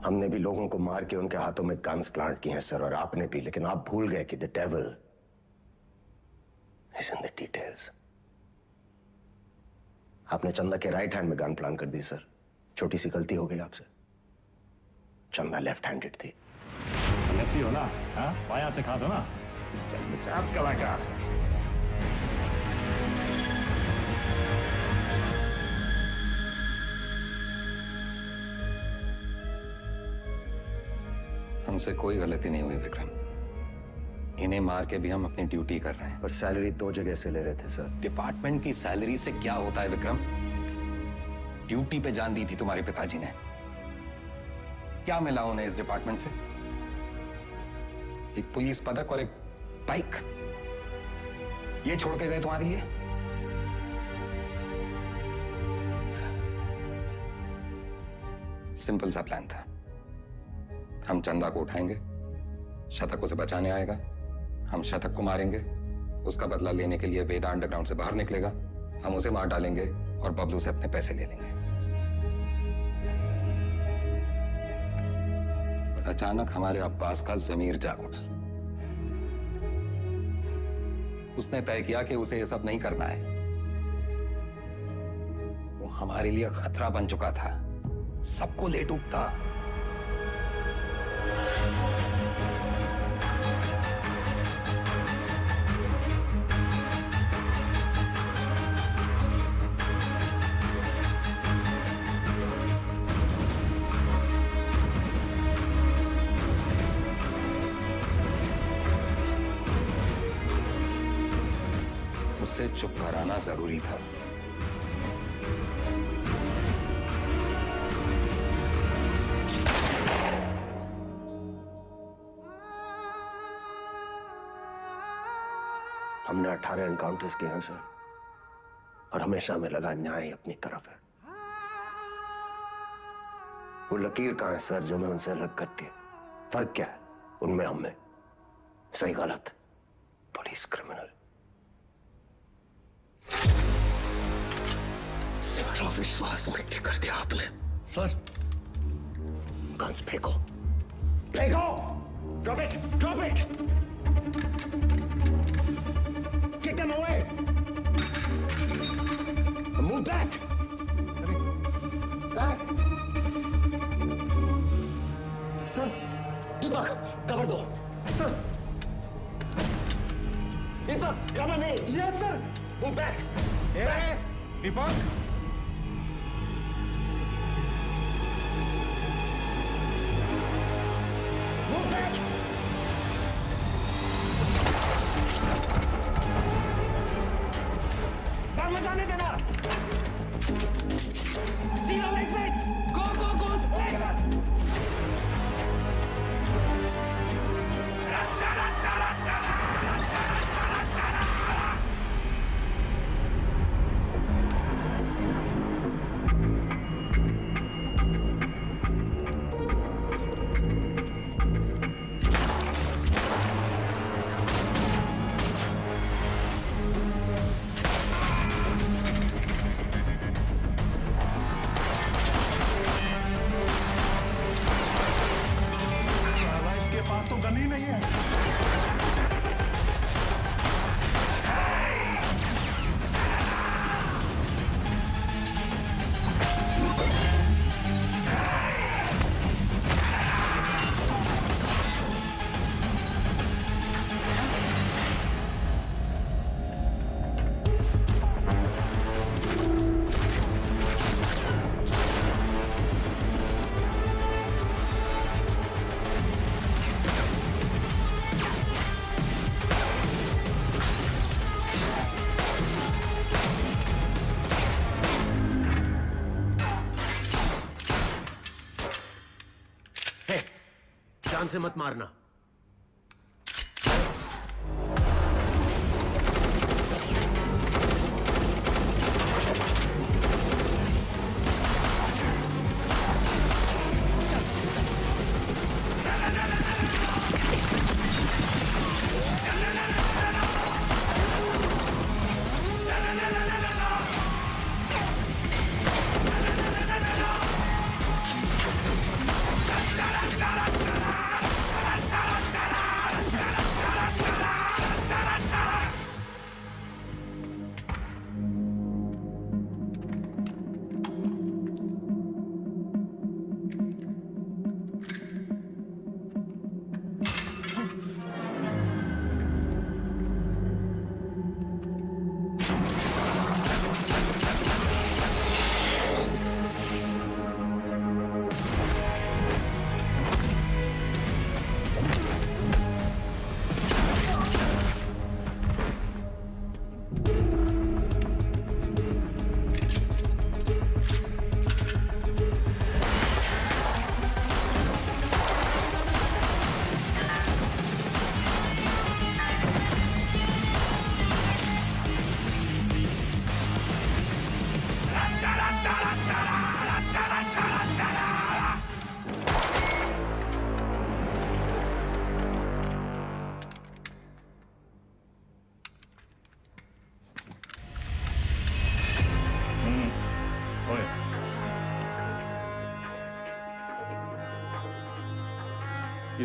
Speaker 6: हमने भी लोगों को मार के उनके हाथों में गन्स प्लांट किए हैं सर, और आपने भी, लेकिन आप भूल गए कि the devil is in the details. आपने चंदा के राइट हैंड में गन प्लांट कर दी सर। छोटी सी गलती हो गई आपसे। चंदा लेफ्ट हैंडेड थी।
Speaker 7: लेती हो ना? हाँ, बायां से खा दो ना। चाप कलाकार।
Speaker 5: हमसे कोई गलती नहीं हुई विक्रम। इन्हें मार के भी हम अपनी ड्यूटी कर रहे हैं।
Speaker 6: और सैलरी 2 जगह से ले रहे थे सर।
Speaker 5: डिपार्टमेंट की सैलरी से क्या होता है विक्रम? ड्यूटी पे जान दी थी तुम्हारे पिताजी ने। क्या मिला उन्हें इस डिपार्टमेंट से? एक पुलिस पदक और एक बाइक, ये छोड़ के गए तुम्हारे लिए? सिंपल सा प्लान था। हम चंदा को उठाएंगे, शतक उसे बचाने आएगा, हम शतक को मारेंगे, उसका बदला लेने के लिए वेदा अंडरग्राउंड से बाहर निकलेगा, हम उसे मार डालेंगे और बबलू से अपने पैसे ले लेंगे। पर अचानक हमारे अब्बास का जमीर जाग उठा। उसने तय किया कि उसे यह सब नहीं करना है। वो हमारे लिए खतरा बन चुका था, सबको ले डूबता। उससे चुप कराना जरूरी था।
Speaker 6: हमने 18 एनकाउंटर्स किए हैं सर, और हमेशा हमें लगा न्याय अपनी तरफ है। वो लकीर कहां है सर जो हमें उनसे अलग करती है? फर्क क्या है उनमें हम में? सही गलत, पुलिस क्रिमिनल। सारा विश्वास मिट्टी कर दिया आपने सर। गन्स फेंको, फेंको। Drop it, drop it. Kick them away. Move back. Back. Sir, Deepak, cover दो. Sir. Deepak, cover me. Yes, sir. Move back. Hey, Deepak. Move back. मत जाने देना। Zero exits. Go, go, go. जान से मत मारना।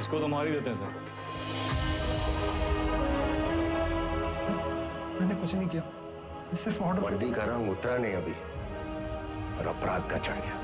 Speaker 7: इसको तो मार ही देते हैं सर।
Speaker 8: मैंने कुछ नहीं किया, सिर्फ ऑर्डर।
Speaker 6: वर्दी का रंग उतरा नहीं अभी और अपराध का चढ़ गया।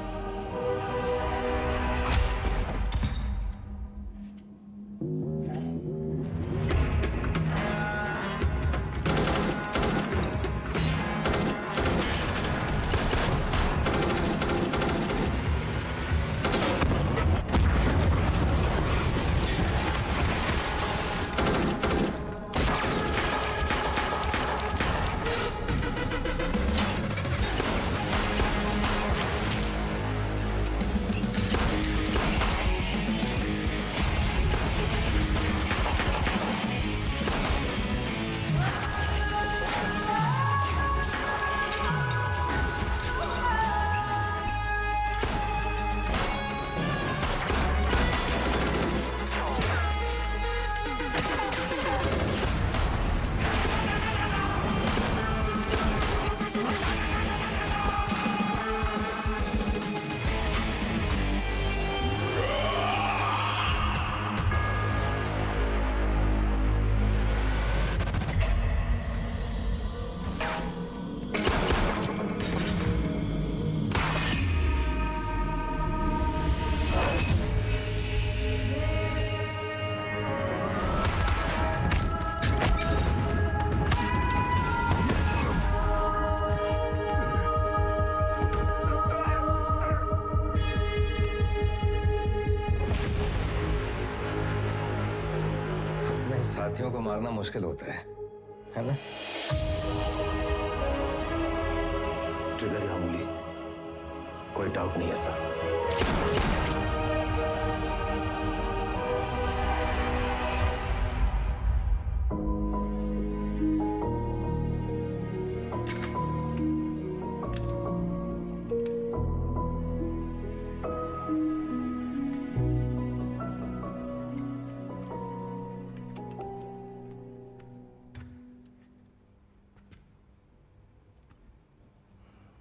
Speaker 5: साथियों को मारना मुश्किल होता है ना?
Speaker 6: ट्रिगर या उंगली, कोई डाउट नहीं है सर।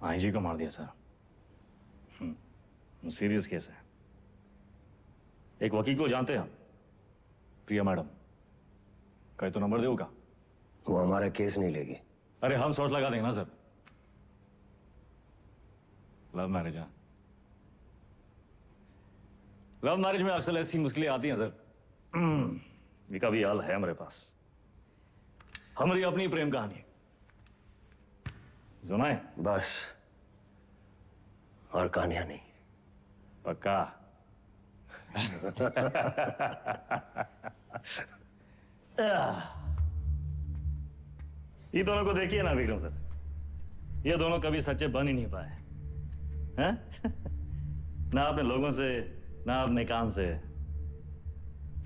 Speaker 7: आईजी को मार दिया सर। सीरियस केस है। एक वकील को जानते हैं हम, प्रिया मैडम। कहे तो नंबर देगा?
Speaker 6: वो हमारा केस नहीं लेगी।
Speaker 7: अरे हम शॉर्ट लगा देंगे ना सर। लव मैरिज है। लव मैरिज में अक्सर ऐसी मुश्किलें आती हैं सर। इसका भी हाल है हमारे पास। हमारी अपनी प्रेम कहानी सुनाए
Speaker 6: बस, और कहानियां नहीं।
Speaker 7: पक्का? ये दोनों को देखिए ना विक्रम सर, ये दोनों कभी सच्चे बन ही नहीं पाए हैं? ना अपने लोगों से, ना अपने काम से।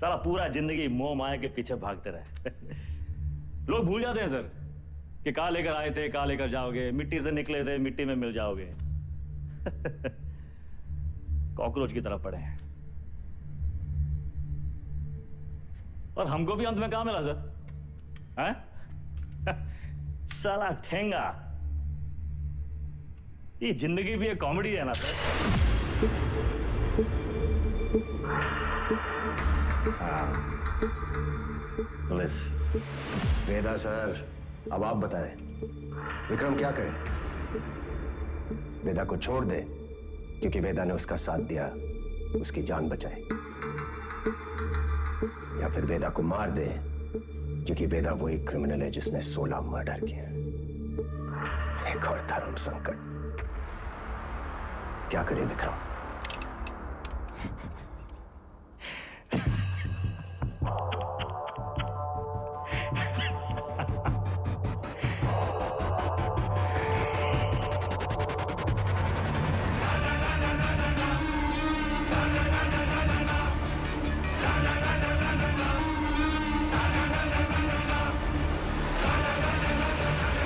Speaker 7: सारा पूरा जिंदगी मोह माया के पीछे भागते रहे। लोग भूल जाते हैं सर कि कहाँ लेकर आए थे, कहाँ लेकर जाओगे, मिट्टी से निकले थे, मिट्टी में मिल जाओगे। कॉकरोच की तरह पड़े हैं। और हमको भी अंत में कहाँ मिला सर? हैं? साला ठेंगा। ये जिंदगी भी एक कॉमेडी है ना सर। पुलिस।
Speaker 6: वेदा सर, अब आप बताएं, विक्रम क्या करे? वेदा को छोड़ दे क्योंकि वेदा ने उसका साथ दिया, उसकी जान बचाई, या फिर वेदा को मार दे क्योंकि वेदा वही क्रिमिनल है जिसने 16 मर्डर किए। एक और धर्म संकट। क्या करे विक्रम?